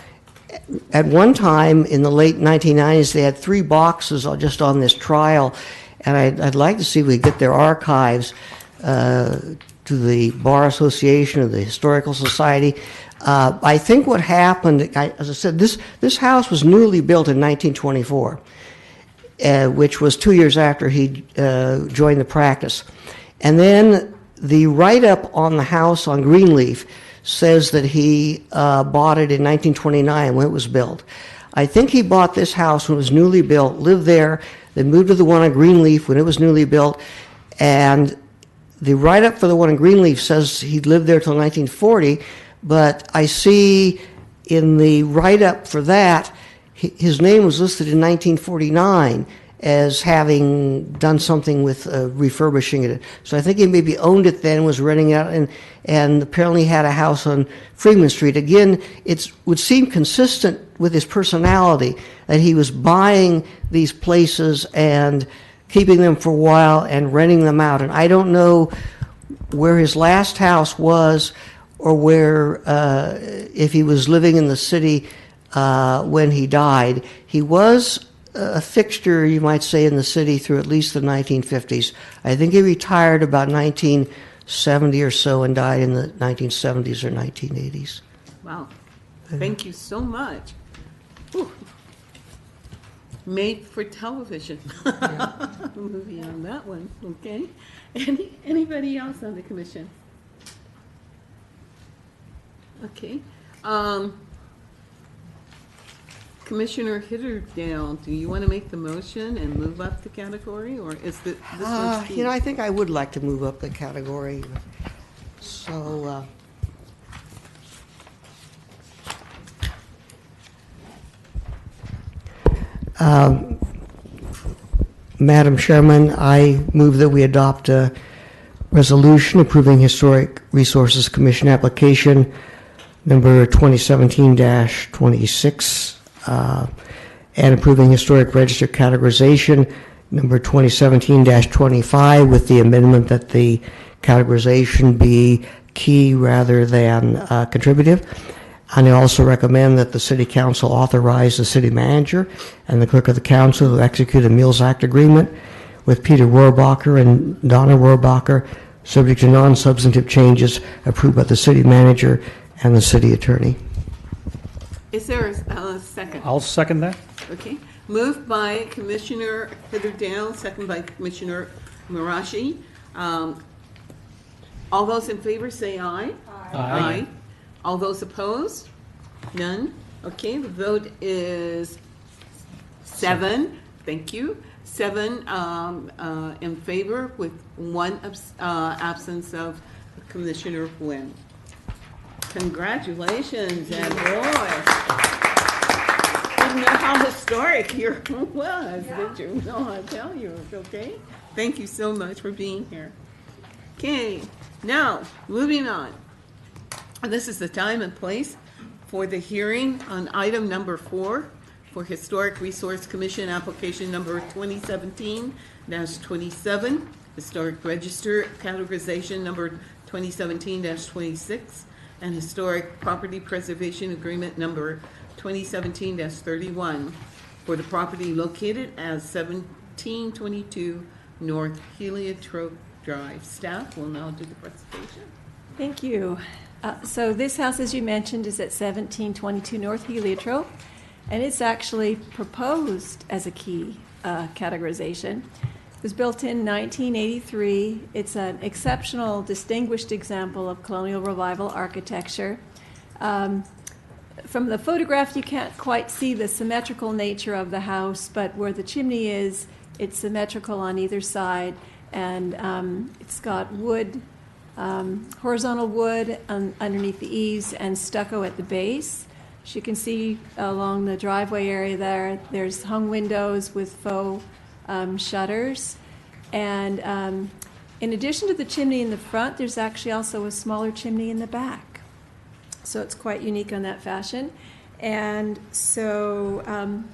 at one time in the late 1990s, they had 3 boxes just on this trial, and I'd like to see if we get their archives to the Bar Association or the Historical Society. I think what happened, as I said, this house was newly built in 1924, which was 2 years after he joined the practice. And then the write-up on the house on Greenleaf says that he bought it in 1929 when it was built. I think he bought this house when it was newly built, lived there, then moved to the one on Greenleaf when it was newly built, and the write-up for the one in Greenleaf says he lived there till 1940, but I see in the write-up for that, his name was listed in 1949 as having done something with refurbishing it. So I think he maybe owned it then, was renting it out, and apparently had a house on Freeman Street. Again, it would seem consistent with his personality that he was buying these places and keeping them for a while and renting them out. And I don't know where his last house was or where, if he was living in the city when he died. He was a fixture, you might say, in the city through at least the 1950s. I think he retired about 1970 or so and died in the 1970s or 1980s. Wow. Thank you so much. Whew. Made for television. Movie on that one. Okay. Anybody else on the commission? Okay. Commissioner Hitterdale, do you want to make the motion and move up the category, or is this one Steve? I think I would like to move up the category. So, Madam Chairman, I move that we adopt a resolution approving Historic Resources Commission application number 2017-26 and approving Historic Register categorization number 2017-25 with the amendment that the categorization be key rather than contributive. And I also recommend that the City Council authorize the City Manager and the Clerk of the Council to execute a Meals Act agreement with Peter Rohrbacher and Donna Rohrbacher, subject to non-substantive changes approved by the City Manager and the City Attorney. Is there a second? I'll second that. Okay. Moved by Commissioner Hitterdale, second by Commissioner Marashi. All those in favor say aye. Aye. All those opposed? None? Okay, the vote is 7. Thank you. 7 in favor with 1 absence of Commissioner Nguyen. Congratulations, and boy, didn't know how historic your was, did you? No, I'll tell you, okay? Thank you so much for being here. Okay, now, moving on. This is the time and place for the hearing on item number 4 for Historic Resource Commission application number 2017-27, Historic Register categorization number 2017-26, and Historic Property Preservation Agreement number 2017-31 for the property located as 1722 North Heliotrope Drive. Staff will now do the presentation. Thank you. So this house, as you mentioned, is at 1722 North Heliotrope, and it's actually proposed as a key categorization. It was built in 1983. It's an exceptional, distinguished example of colonial revival architecture. From the photograph, you can't quite see the symmetrical nature of the house, but where the chimney is, it's symmetrical on either side, and it's got wood, horizontal wood underneath the eaves and stucco at the base. As you can see along the driveway area there's hung windows with faux shutters. And in addition to the chimney in the front, there's actually also a smaller chimney in the back. So it's quite unique on that fashion. And so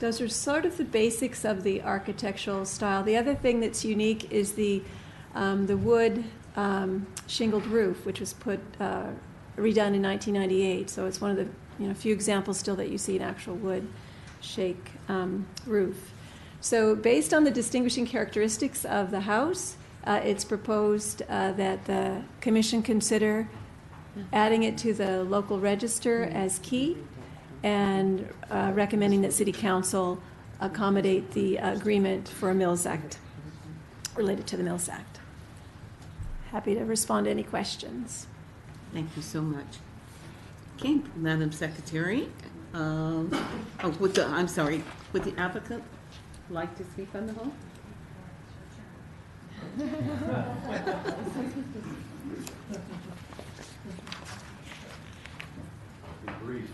those are sort of the basics of the architectural style. The other thing that's unique is the wood shingled roof, which was redone in 1998. So it's one of a few examples still that you see an actual wood shake roof. So based on the distinguishing characteristics of the house, it's proposed that the commission consider adding it to the local register as key and recommending that City Council accommodate the agreement for a Mills Act, related to the Mills Act. Happy to respond to any questions. Thank you so much. Okay, Madam Secretary. I'm sorry, would the applicant like to speak on the home? Brief.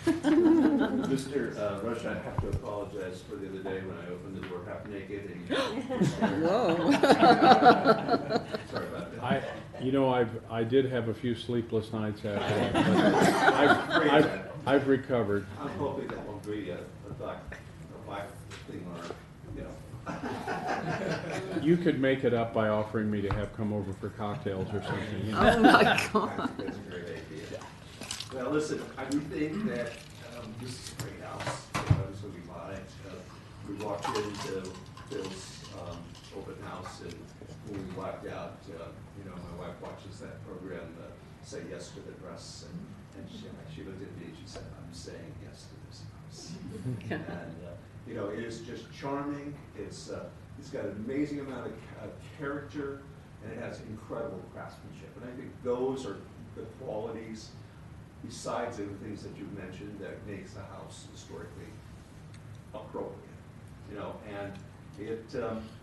Mr. Rush, I have to apologize for the other day when I opened the door half naked and Whoa. sorry about that. I did have a few sleepless nights after that, but I've recovered. I'm hoping that won't be a black thing or, You could make it up by offering me to have come over for cocktails or something. You know? Oh my God. That's a great idea. Well, listen, I do think that this is a great house. So we bought it. We walked into Phil's open house, and when we walked out, my wife watches that program, Say Yes to the Dress, and she looked at me and she said, "I'm saying yes to this house." And it is just charming. It's got an amazing amount of character, and it has incredible craftsmanship. And I think those are the qualities, besides the things that you've mentioned, that makes the house historically appropriate. And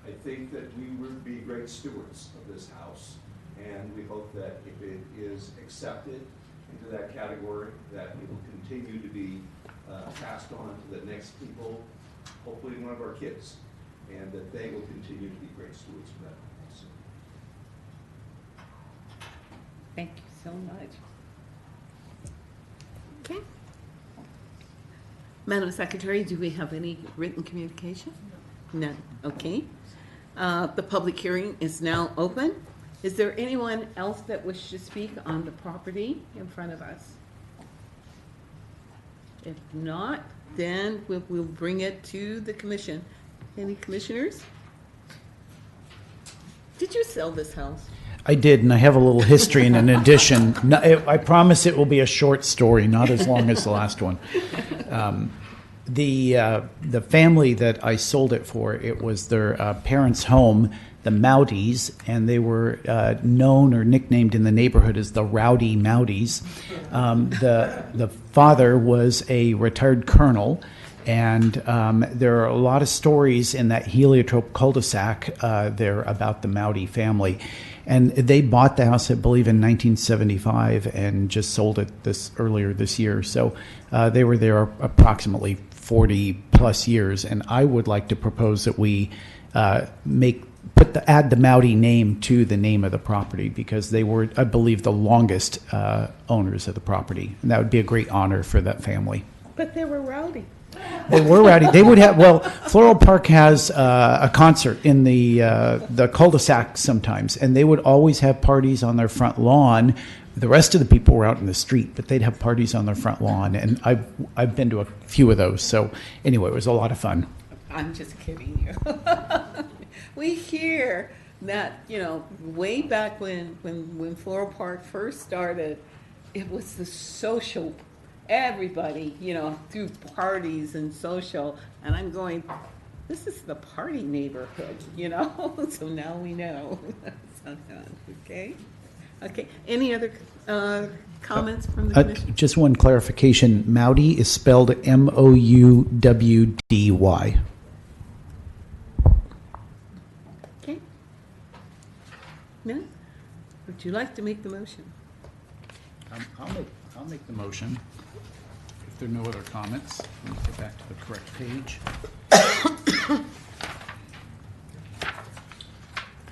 I think that we would be great stewards of this house, and we hope that if it is accepted into that category, that it will continue to be passed on to the next people, hopefully one of our kids, and that they will continue to be great stewards of that house. Thank you so much. Okay. Madam Secretary, do we have any written communication? None. Okay. The public hearing is now open. Is there anyone else that wishes to speak on the property in front of us? If not, then we'll bring it to the commission. Any commissioners? Did you sell this house? I did, and I have a little history and an addition. No, I promise it will be a short story, not as long as the last one. The family that I sold it for, it was their parents' home, the Mounties, and they were known or nicknamed in the neighborhood as the Rowdy Mounties. The father was a retired colonel, and there are a lot of stories in that heliotrope cul-de-sac there about the Mouty family. And they bought the house, I believe, in 1975 and just sold it earlier this year. So they were there approximately 40 plus years. And I would like to propose that we add the Mouty name to the name of the property, because they were, I believe, the longest owners of the property. And that would be a great honor for that family. But they were rowdy. They were rowdy. They would have, Floral Park has a concert in the cul-de-sac sometimes, and they would always have parties on their front lawn. The rest of the people were out in the street, but they'd have parties on their front lawn, and I've been to a few of those. So anyway, it was a lot of fun. I'm just kidding you. We hear that, way back when Floral Park first started, it was the social, everybody, through parties and social, and I'm going, this is the party neighborhood, so now we know. Okay. Any other comments from the commission? Just one clarification. Moudy is spelled Mouwdy. Okay. No? Would you like to make the motion? I'll make the motion. If there are no other comments, let me get back to the correct page.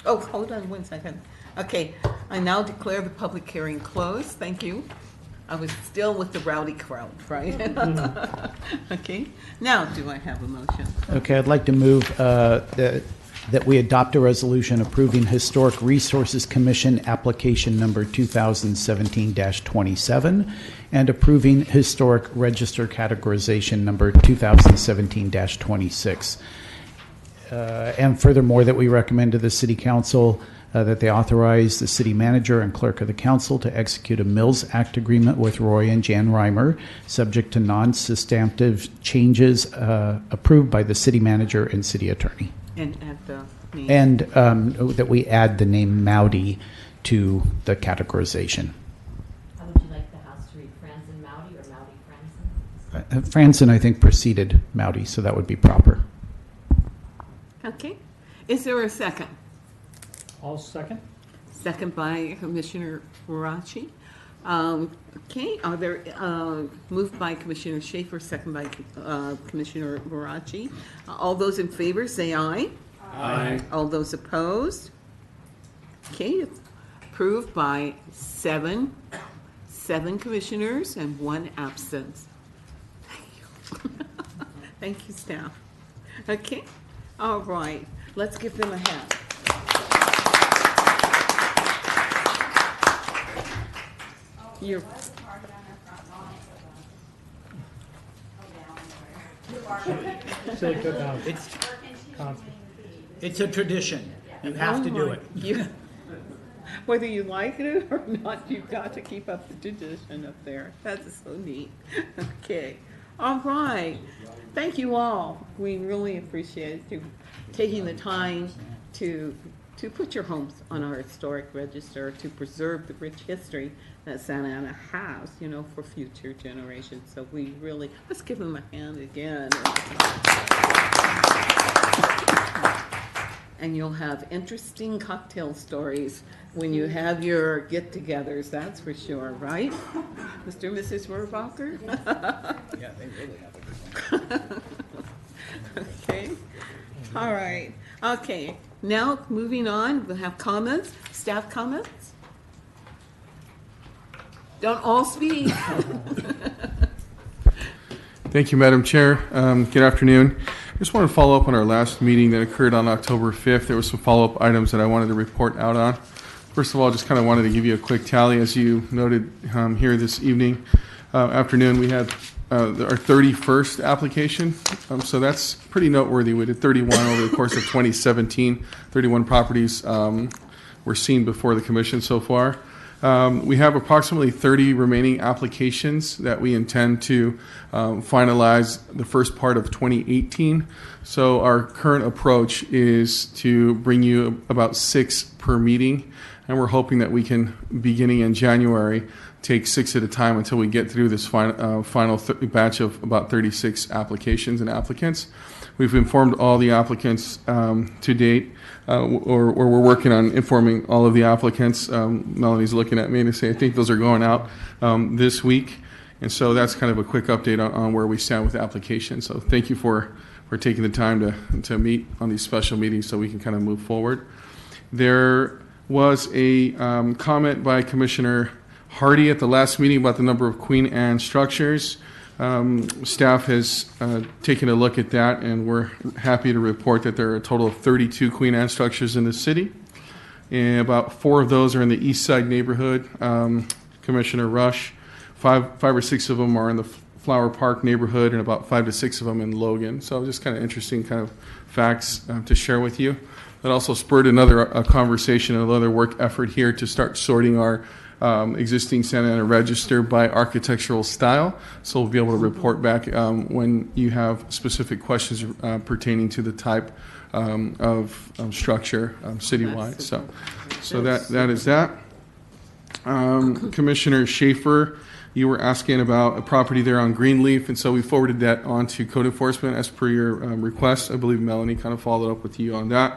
Oh, hold on 1 second. Okay, I now declare the public hearing closed. Thank you. I was still with the rowdy crowd, right? Okay. Now, do I have a motion? Okay, I'd like to move that we adopt a resolution approving Historic Resources Commission application number 2017-27 and approving Historic Register categorization number 2017-26. And furthermore, that we recommend to the City Council that they authorize the City Manager and Clerk of the Council to execute a Mills Act agreement with Roy and Jan Reimer, subject to non-substantive changes approved by the City Manager and City Attorney. And add the name. And that we add the name Mowdy to the categorization. How would you like the house to read, Franzen Mowdy or Mowdy Franzen? Franzen, I think, preceded Mowdy, so that would be proper. Okay. Is there a second? All second. Second by Commissioner Warachi. Okay, are there, moved by Commissioner Schaefer, second by Commissioner Warachi. All those in favor, say aye. Aye. All those opposed? Okay, it's approved by seven commissioners and one absence. Thank you. Thank you, staff. Okay, all right, let's give them a hand. You're It's a tradition. You have to do it. Whether you like it or not, you've got to keep up the tradition up there. That's so neat. Okay. All right. Thank you all. We really appreciate you taking the time to put your homes on our historic register, to preserve the rich history that Santa Ana has, you know, for future generations. So we really, let's give them a hand again. And you'll have interesting cocktail stories when you have your get-togethers, that's for sure, right? Mr. and Mrs. Rohrabacher? Yeah, they really have a good one. Okay. All right. Okay. Now, moving on, we'll have comments. Staff comments? Don't all speak. Thank you, Madam Chair. Good afternoon. I just want to follow up on our last meeting that occurred on October 5th. There were some follow-up items that I wanted to report out on. First of all, just kind of wanted to give you a quick tally. As you noted here this afternoon, we had our 31st application. So that's pretty noteworthy. We did 31 over the course of 2017. 31 properties were seen before the commission so far. We have approximately 30 remaining applications that we intend to finalize the first part of 2018. So our current approach is to bring you about 6 per meeting, and we're hoping that we can, beginning in January, take 6 at a time until we get through this final batch of about 36 applications and applicants. We've informed all the applicants to date, or we're working on informing all of the applicants. Melanie's looking at me to say, I think those are going out this week. And so that's kind of a quick update on where we stand with the application. So thank you for taking the time to meet on these special meetings so we can kind of move forward. There was a comment by Commissioner Hardy at the last meeting about the number of Queen Anne structures. Staff has taken a look at that, and we're happy to report that there are a total of 32 Queen Anne structures in the city. And about 4 of those are in the East Side neighborhood. Commissioner Rush, 5 or 6 of them are in the Flower Park neighborhood, and about 5 to 6 of them in Logan. So just kind of interesting kind of facts to share with you. That also spurred another conversation, another work effort here to start sorting our existing Santa Ana register by architectural style. So we'll be able to report back when you have specific questions pertaining to the type of structure citywide. So that is that. Commissioner Schaefer, you were asking about a property there on Greenleaf, and so we forwarded that on to code enforcement as per your request. I believe Melanie kind of followed up with you on that.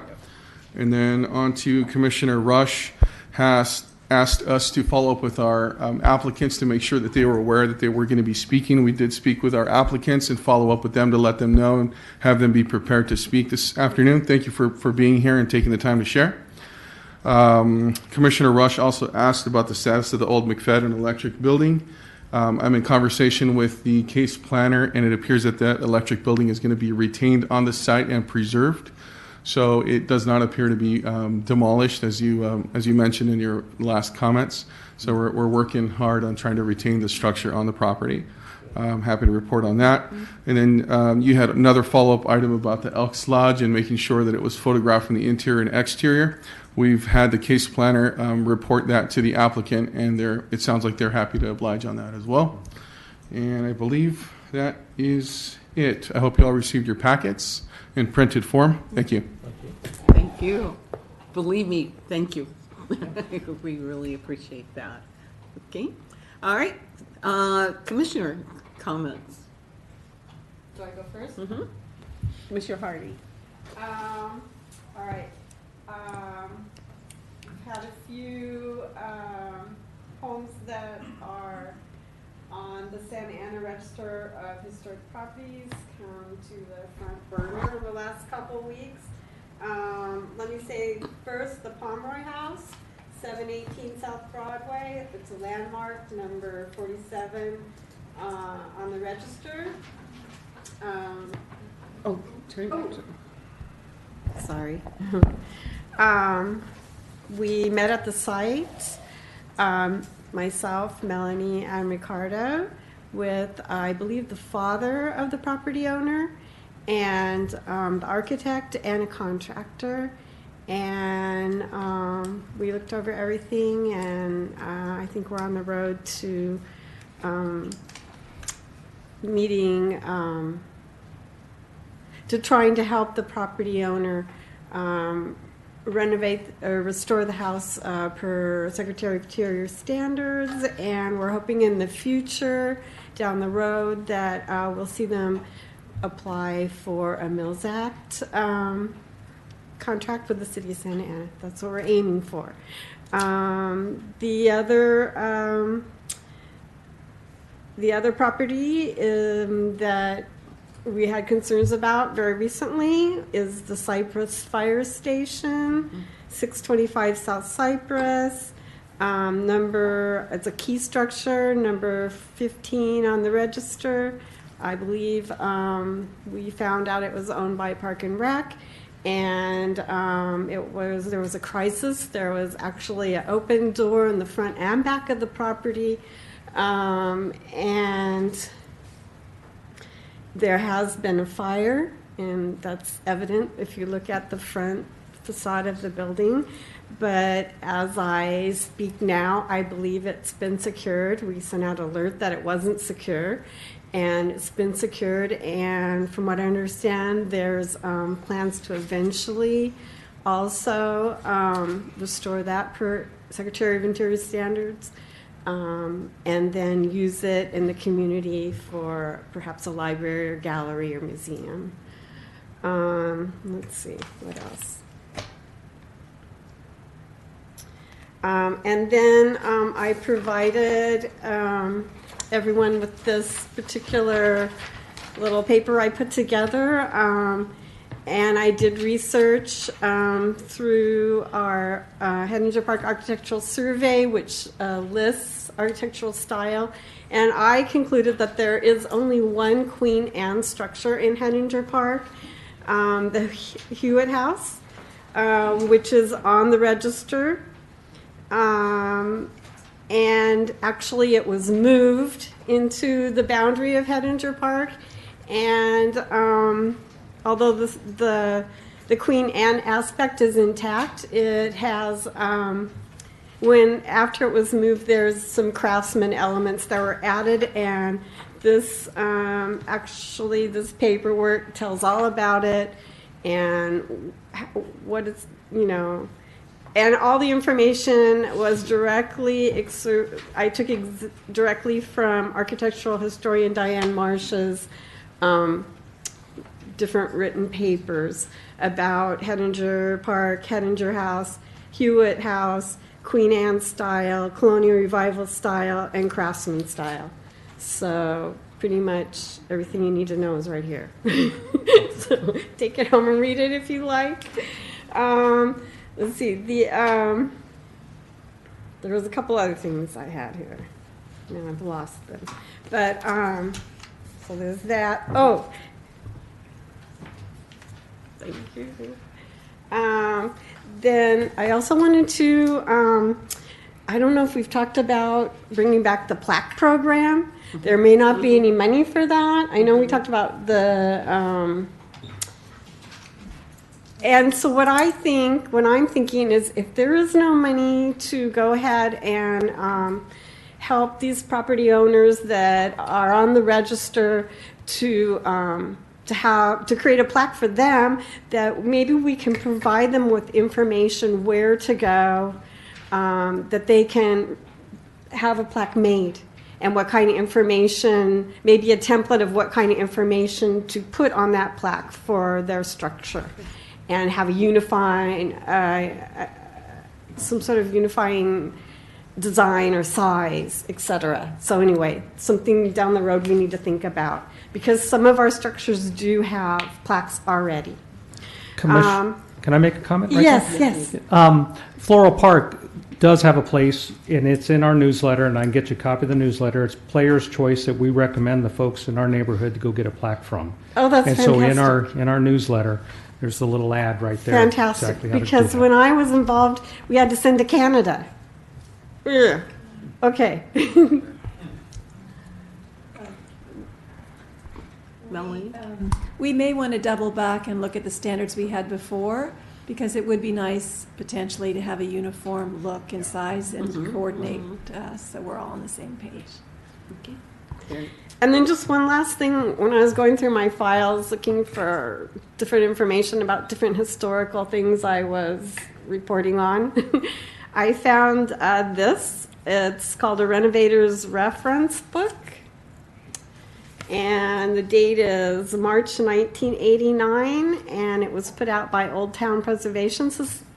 And then on to Commissioner Rush has asked us to follow up with our applicants to make sure that they were aware that they were going to be speaking. We did speak with our applicants and follow up with them to let them know and have them be prepared to speak this afternoon. Thank you for being here and taking the time to share. Commissioner Rush also asked about the status of the old McFadden Electric Building. I'm in conversation with the case planner, and it appears that that electric building is going to be retained on the site and preserved. So it does not appear to be demolished, as you mentioned in your last comments. So we're working hard on trying to retain the structure on the property. I'm happy to report on that. And then you had another follow-up item about the Elks Lodge and making sure that it was photographed from the interior and exterior. We've had the case planner report that to the applicant, and it sounds like they're happy to oblige on that as well. And I believe that is it. I hope you all received your packets in printed form. Thank you. Thank you. Believe me, thank you. We really appreciate that. Okay. All right. Commissioner comments. Do I go first? Mm-hmm. Commissioner Hardy. All right. We've had a few homes that are on the Santa Ana Register of Historic Properties come to the front burner in the last couple weeks. Let me say first, the Pomeroy House, 718 South Broadway. It's a landmark, number 47 on the register. Sorry. We met at the site, myself, Melanie, and Ricardo, with, I believe, the father of the property owner, and the architect and a contractor. And we looked over everything, and I think we're on the road to meeting, to trying to help the property owner renovate or restore the house per Secretary of Interior standards. And we're hoping in the future, down the road, that we'll see them apply for a Mills Act contract with the City of Santa Ana. That's what we're aiming for. The other property that we had concerns about very recently is the Cypress Fire Station, 625 South Cypress. It's a key structure, number 15 on the register. I believe we found out it was owned by Park and Rec, and there was a crisis. There was actually an open door in the front and back of the property, and there has been a fire, and that's evident if you look at the front facade of the building. But as I speak now, I believe it's been secured. We sent out an alert that it wasn't secure, and it's been secured. And from what I understand, there's plans to eventually also restore that per Secretary of Interior standards, and then use it in the community for perhaps a library or gallery or museum. Let's see, what else? And then I provided everyone with this particular little paper I put together, and I did research through our Hettinger Park Architectural Survey, which lists architectural style, and I concluded that there is only one Queen Anne structure in Hettinger Park, the Hewitt House, which is on the register. And actually it was moved into the boundary of Hettinger Park, and although the Queen Anne aspect is intact, it has after it was moved, there's some craftsman elements that were added, and this actually this paperwork tells all about it and what it's, and all the information was directly, I took directly from architectural historian Diane Marsh's different written papers about Hettinger Park, Hettinger House, Hewitt House, Queen Anne style, Colonial Revival style, and Craftsman style. So pretty much everything you need to know is right here. So take it home and read it if you like. Let's see, there was a couple other things I had here. Now I've lost them. But, so there's that. Oh, thank you. Then I also wanted to, I don't know if we've talked about bringing back the plaque program. There may not be any money for that. I know we talked about the, and so what I'm thinking is if there is no money to go ahead and help these property owners that are on the register to create a plaque for them, that maybe we can provide them with information where to go, that they can have a plaque made, and what kind of information, maybe a template of what kind of information to put on that plaque for their structure, and have a unifying, some sort of unifying design or size, etc. So anyway, something down the road we need to think about, because some of our structures do have plaques already. Can I make a comment? Yes, yes. Floral Park does have a place, and it's in our newsletter, and I can get you a copy of the newsletter. It's Player's Choice that we recommend the folks in our neighborhood to go get a plaque from. Oh, that's and fantastic. So in our newsletter, there's the little ad right there. Fantastic, Exactly how to do because that. when I was involved, we had to send to Canada. Yeah. Okay. Melanie? We may want to double back and look at the standards we had before, because it would be nice potentially to have a uniform look and size and coordinate so we're all on the same page. Okay. And then just one last thing, when I was going through my files looking for different information about different historical things I was reporting on, I found this. It's called a Renovator's Reference Book. And the date is March 1989, and it was put out by Old Town Preservation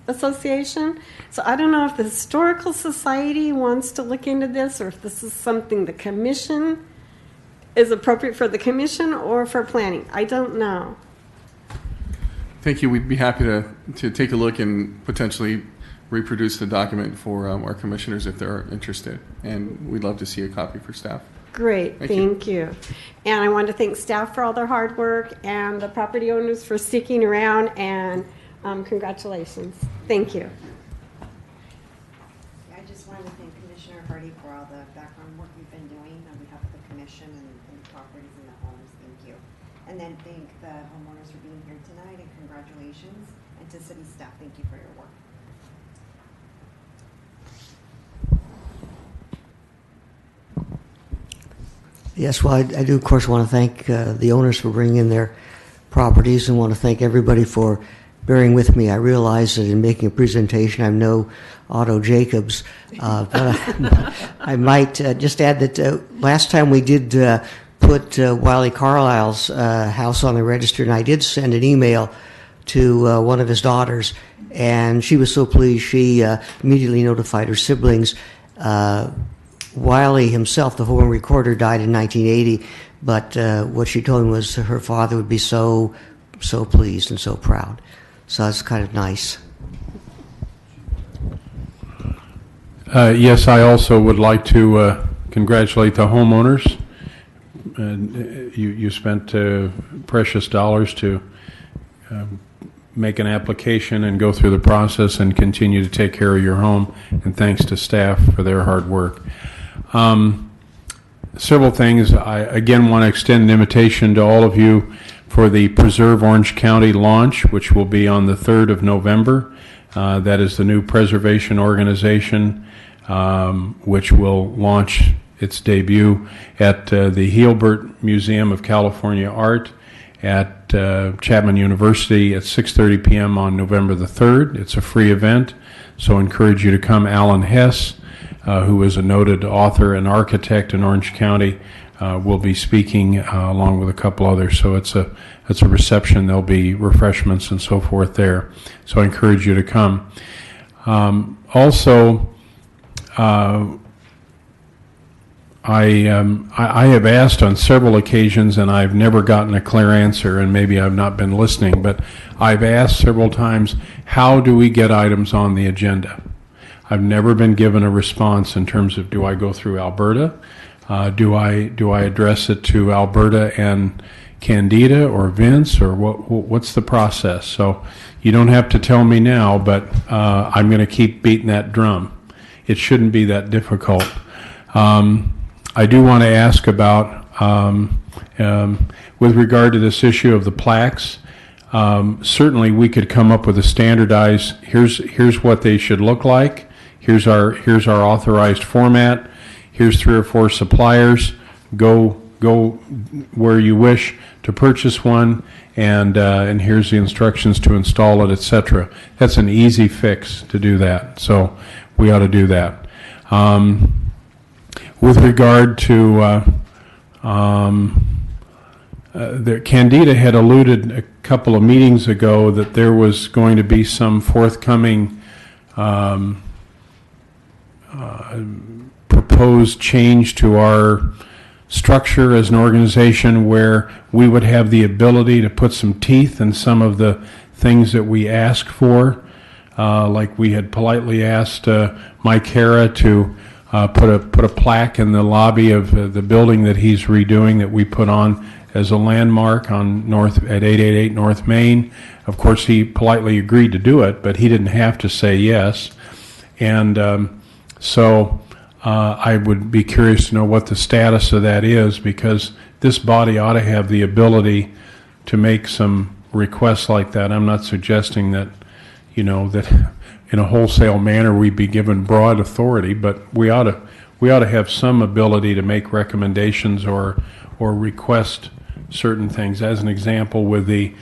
Association. So I don't know if the Historical Society wants to look into this, or if this is something the commission is appropriate for the commission or for planning. I don't know. Thank you. We'd be happy to take a look and potentially reproduce the document for our commissioners if they're interested. And we'd love to see a copy for staff. Great, thank you. And I want to thank staff for all their hard work and the property owners for sticking around, and congratulations. Thank you. I just wanted to thank Commissioner Hardy for all the background work you've been doing on behalf of the commission and the properties and the homes. Thank you. And then thank the homeowners for being here tonight, and congratulations. And to city staff, thank you for your work. Yes, well, I do, of course, want to thank the owners for bringing in their properties, and want to thank everybody for bearing with me. I realize that in making a presentation, I'm no Otto Jacobs, but I might just add that last time we did put Wiley Carlisle's house on the register, and I did send an email to one of his daughters, and she was so pleased she immediately notified her siblings. Wiley himself, the home recorder, died in 1980, but what she told me was her father would be so pleased and so proud. So that's kind of nice. Yes, I also would like to congratulate the homeowners. You spent precious dollars to make an application and go through the process and continue to take care of your home, and thanks to staff for their hard work. Several things. I again want to extend an invitation to all of you for the Preserve Orange County launch, which will be on the 3rd of November. That is the new preservation organization, which will launch its debut at the Healbert Museum of California Art at Chapman University at 6:30 p.m. on November the 3rd. It's a free event, so I encourage you to come. Alan Hess, who is a noted author and architect in Orange County, will be speaking along with a couple others. So it's a reception. There'll be refreshments and so forth there. So I encourage you to come. Also, I have asked on several occasions, and I've never gotten a clear answer, and maybe I've not been listening, but I've asked several times, how do we get items on the agenda? I've never been given a response in terms of, do I go through Alberta? Do I address it to Alberta and Candida or Vince, or what's the process? So you don't have to tell me now, but I'm going to keep beating that drum. It shouldn't be that difficult. I do want to ask about, with regard to this issue of the plaques, certainly we could come up with a standardized, here's what they should look like, here's our authorized format, here's 3 or 4 suppliers, go where you wish to purchase one, and here's the instructions to install it, etc. That's an easy fix to do that, so we ought to do that. With regard to Candida had alluded a couple of meetings ago that there was going to be some forthcoming proposed change to our structure as an organization where we would have the ability to put some teeth in some of the things that we ask for. Like we had politely asked Mike Hara to put a plaque in the lobby of the building that he's redoing that we put on as a landmark on at 888 North Main. Of course, he politely agreed to do it, but he didn't have to say yes. And so I would be curious to know what the status of that is, because this body ought to have the ability to make some requests like that. I'm not suggesting that, that in a wholesale manner we'd be given broad authority, but we ought to have some ability to make recommendations or request certain things. As an example, with the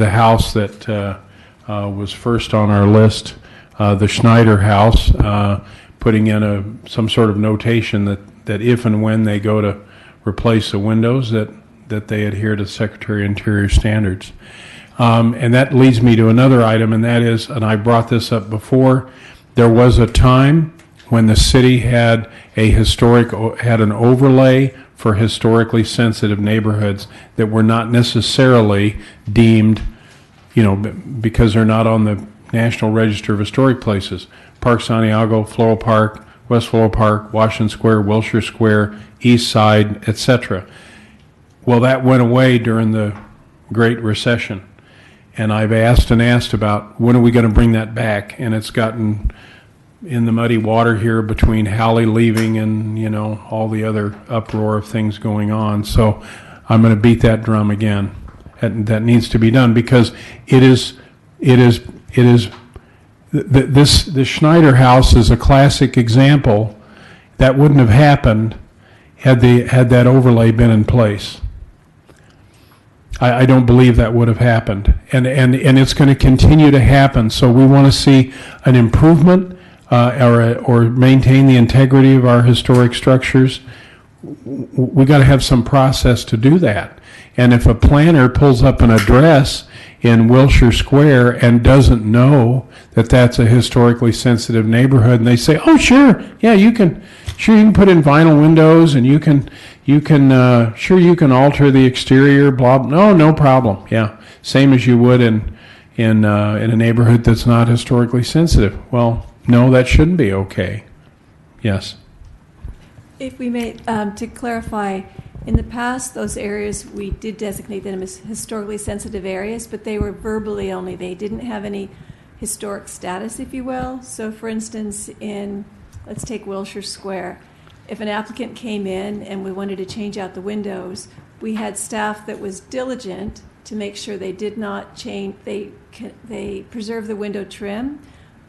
house that was first on our list, the Schneider house, putting in some sort of notation that if and when they go to replace the windows, that they adhere to Secretary of Interior standards. And that leads me to another item, and that is, and I brought this up before, there was a time when the city had an overlay for historically sensitive neighborhoods that were not necessarily deemed, because they're not on the National Register of Historic Places. Park Santiago, Floral Park, West Floral Park, Washington Square, Wilshire Square, East Side, etc. Well, that went away during the Great Recession. And I've asked about when are we going to bring that back, and it's gotten in the muddy water here between Hallie leaving and all the other uproar of things going on. So I'm going to beat that drum again. That needs to be done, because this Schneider house is a classic example. That wouldn't have happened had that overlay been in place. I don't believe that would have happened, and it's going to continue to happen. So we want to see an improvement or maintain the integrity of our historic structures. We got to have some process to do that. And if a planner pulls up an address in Wilshire Square and doesn't know that that's a historically sensitive neighborhood, and they say, "Oh, sure, yeah, you can put in vinyl windows, and you can alter the exterior, blah, no problem, yeah, same as you would in a neighborhood that's not historically sensitive." Well, no, that shouldn't be okay. Yes. If we may, to clarify, in the past, those areas, we did designate them as historically sensitive areas, but they were verbally only. They didn't have any historic status, if you will. So, for instance, let's take Wilshire Square. If an applicant came in and we wanted to change out the windows, we had staff that was diligent to make sure they did not change, they preserve the window trim,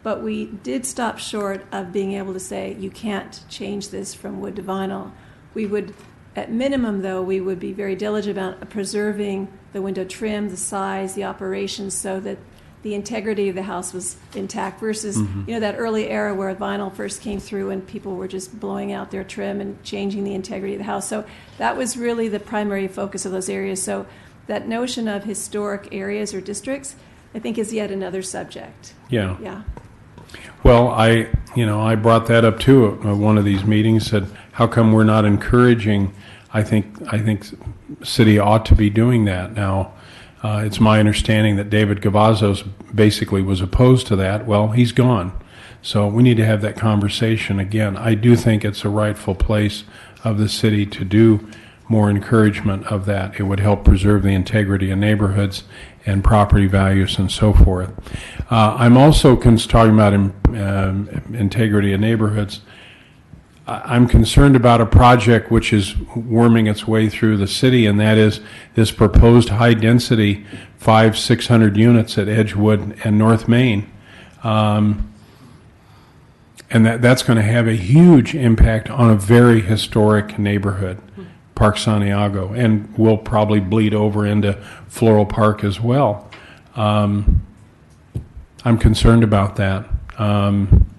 but we did stop short of being able to say, you can't change this from wood to vinyl. We would, at minimum though, we would be very diligent about preserving the window trim, the size, the operations, so that the integrity of the house was intact versus, that early era where vinyl first came through and people were just blowing out their trim and changing the integrity of the house. So that was really the primary focus of those areas. So that notion of historic areas or districts, I think, is yet another subject. Yeah. Yeah. Well, I brought that up too at one of these meetings, said, how come we're not encouraging? I think city ought to be doing that now. It's my understanding that David Gavazos basically was opposed to that. Well, he's gone. So we need to have that conversation again. I do think it's a rightful place of the city to do more encouragement of that. It would help preserve the integrity of neighborhoods and property values and so forth. I'm also talking about integrity of neighborhoods. I'm concerned about a project which is worming its way through the city, and that is this proposed high-density 500-600 units at Edgewood and North Main. And that's going to have a huge impact on a very historic neighborhood, Park Santiago, and will probably bleed over into Floral Park as well. I'm concerned about that.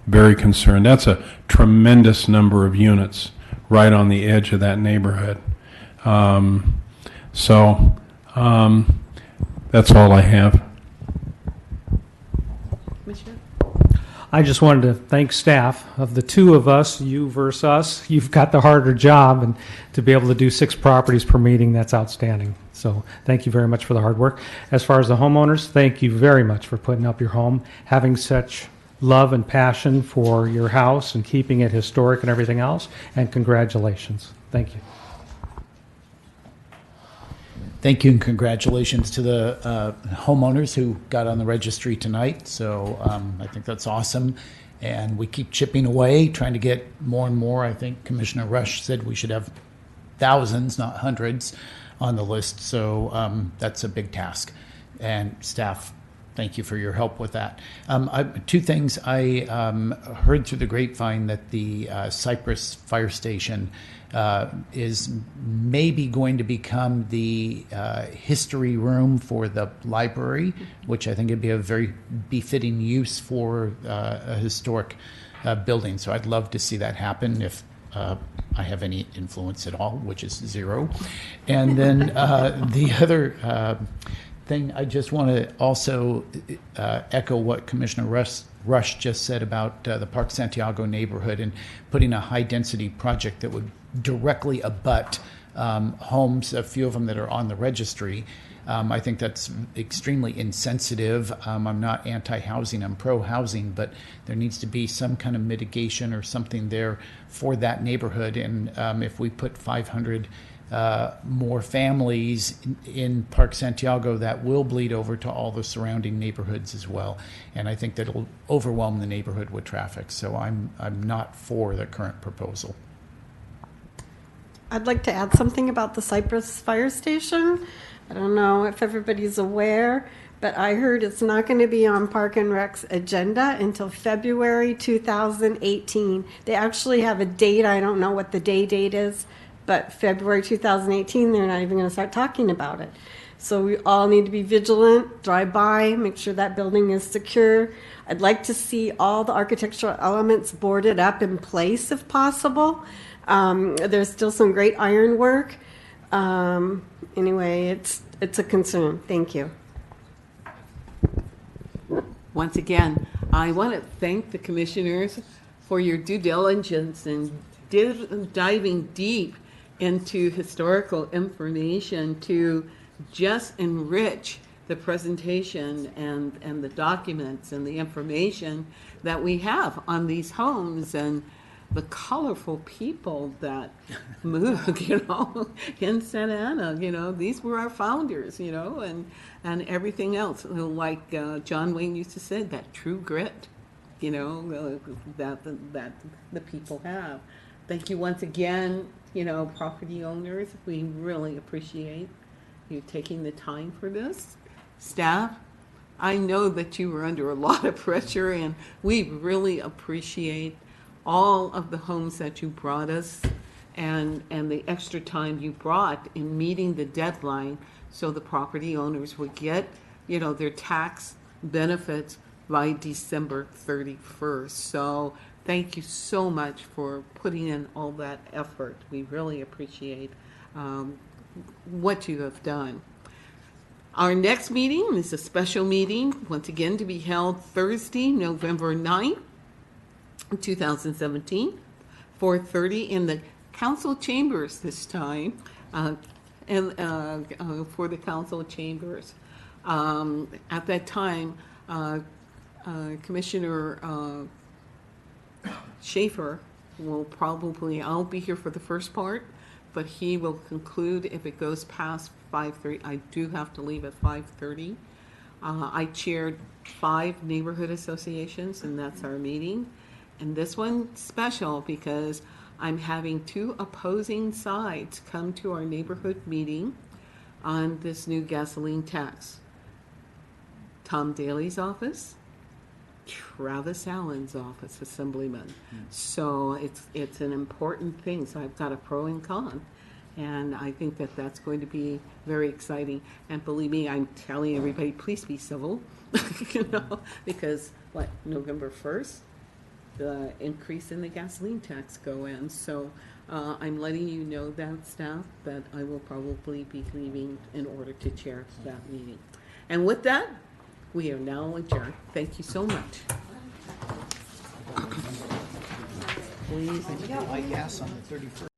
Very concerned. That's a tremendous number of units right on the edge of that neighborhood. That's all I have. I just wanted to thank staff. Of the two of us, you versus us, you've got the harder job, and to be able to do 6 properties per meeting, that's outstanding. So thank you very much for the hard work. As far as the homeowners, thank you very much for putting up your home, having such love and passion for your house and keeping it historic and everything else, and congratulations. Thank you. Thank you and congratulations to the homeowners who got on the registry tonight. So I think that's awesome. And we keep chipping away, trying to get more and more. I think Commissioner Rush said we should have thousands, not hundreds, on the list. So that's a big task. And staff, thank you for your help with that. 2 things. I heard through the grapevine that the Cypress Fire Station is maybe going to become the history room for the library, which I think would be a very befitting use for a historic building. So I'd love to see that happen if I have any influence at all, which is 0. And then the other thing, I just want to also echo what Commissioner Rush just said about the Park Santiago neighborhood and putting a high-density project that would directly abut homes, a few of them that are on the registry. I think that's extremely insensitive. I'm not anti-housing, I'm pro-housing, but there needs to be some kind of mitigation or something there for that neighborhood. And if we put 500 more families in Park Santiago, that will bleed over to all the surrounding neighborhoods as well. And I think that it'll overwhelm the neighborhood with traffic. So I'm not for the current proposal. I'd like to add something about the Cypress Fire Station. I don't know if everybody's aware, but I heard it's not going to be on Park and Rec's agenda until February 2018. They actually have a date. I don't know what the date is, but February 2018, they're not even going to start talking about it. So we all need to be vigilant, drive by, make sure that building is secure. I'd like to see all the architectural elements boarded up in place if possible. There's still some great ironwork. Anyway, it's a concern. Thank you. Once again, I want to thank the commissioners for your due diligence and diving deep into historical information to just enrich the presentation and the documents and the information that we have on these homes and the colorful people that move, in Santa Ana, these were our founders, and everything else, like John Wayne used to say, that true grit, that the people have. Thank you once again, property owners. We really appreciate you taking the time for this. Staff, I know that you were under a lot of pressure, and we really appreciate all of the homes that you brought us and the extra time you brought in meeting the deadline so the property owners would get, their tax benefits by December 31st. So thank you so much for putting in all that effort. We really appreciate what you have done. Our next meeting is a special meeting, once again, to be held Thursday, November 9th, 2017, 4:30 in the council chambers this time, for the council chambers. At that time, Commissioner Schaefer will I'll be here for the first part, but he will conclude if it goes past 5:30. I do have to leave at 5:30. I chaired 5 neighborhood associations, and that's our meeting. And this one's special because I'm having 2 opposing sides come to our neighborhood meeting on this new gasoline tax. Tom Daly's office, Travis Allen's office, Assemblyman. So it's an important thing. So I've got a pro and con. And I think that that's going to be very exciting. And believe me, I'm telling everybody, please be civil, because November 1st, the increase in the gasoline tax go in. So I'm letting you know that, staff, that I will probably be leaving in order to chair that meeting. And with that, we are now adjourned. Thank you so much. Please. I got my gas on the 31st.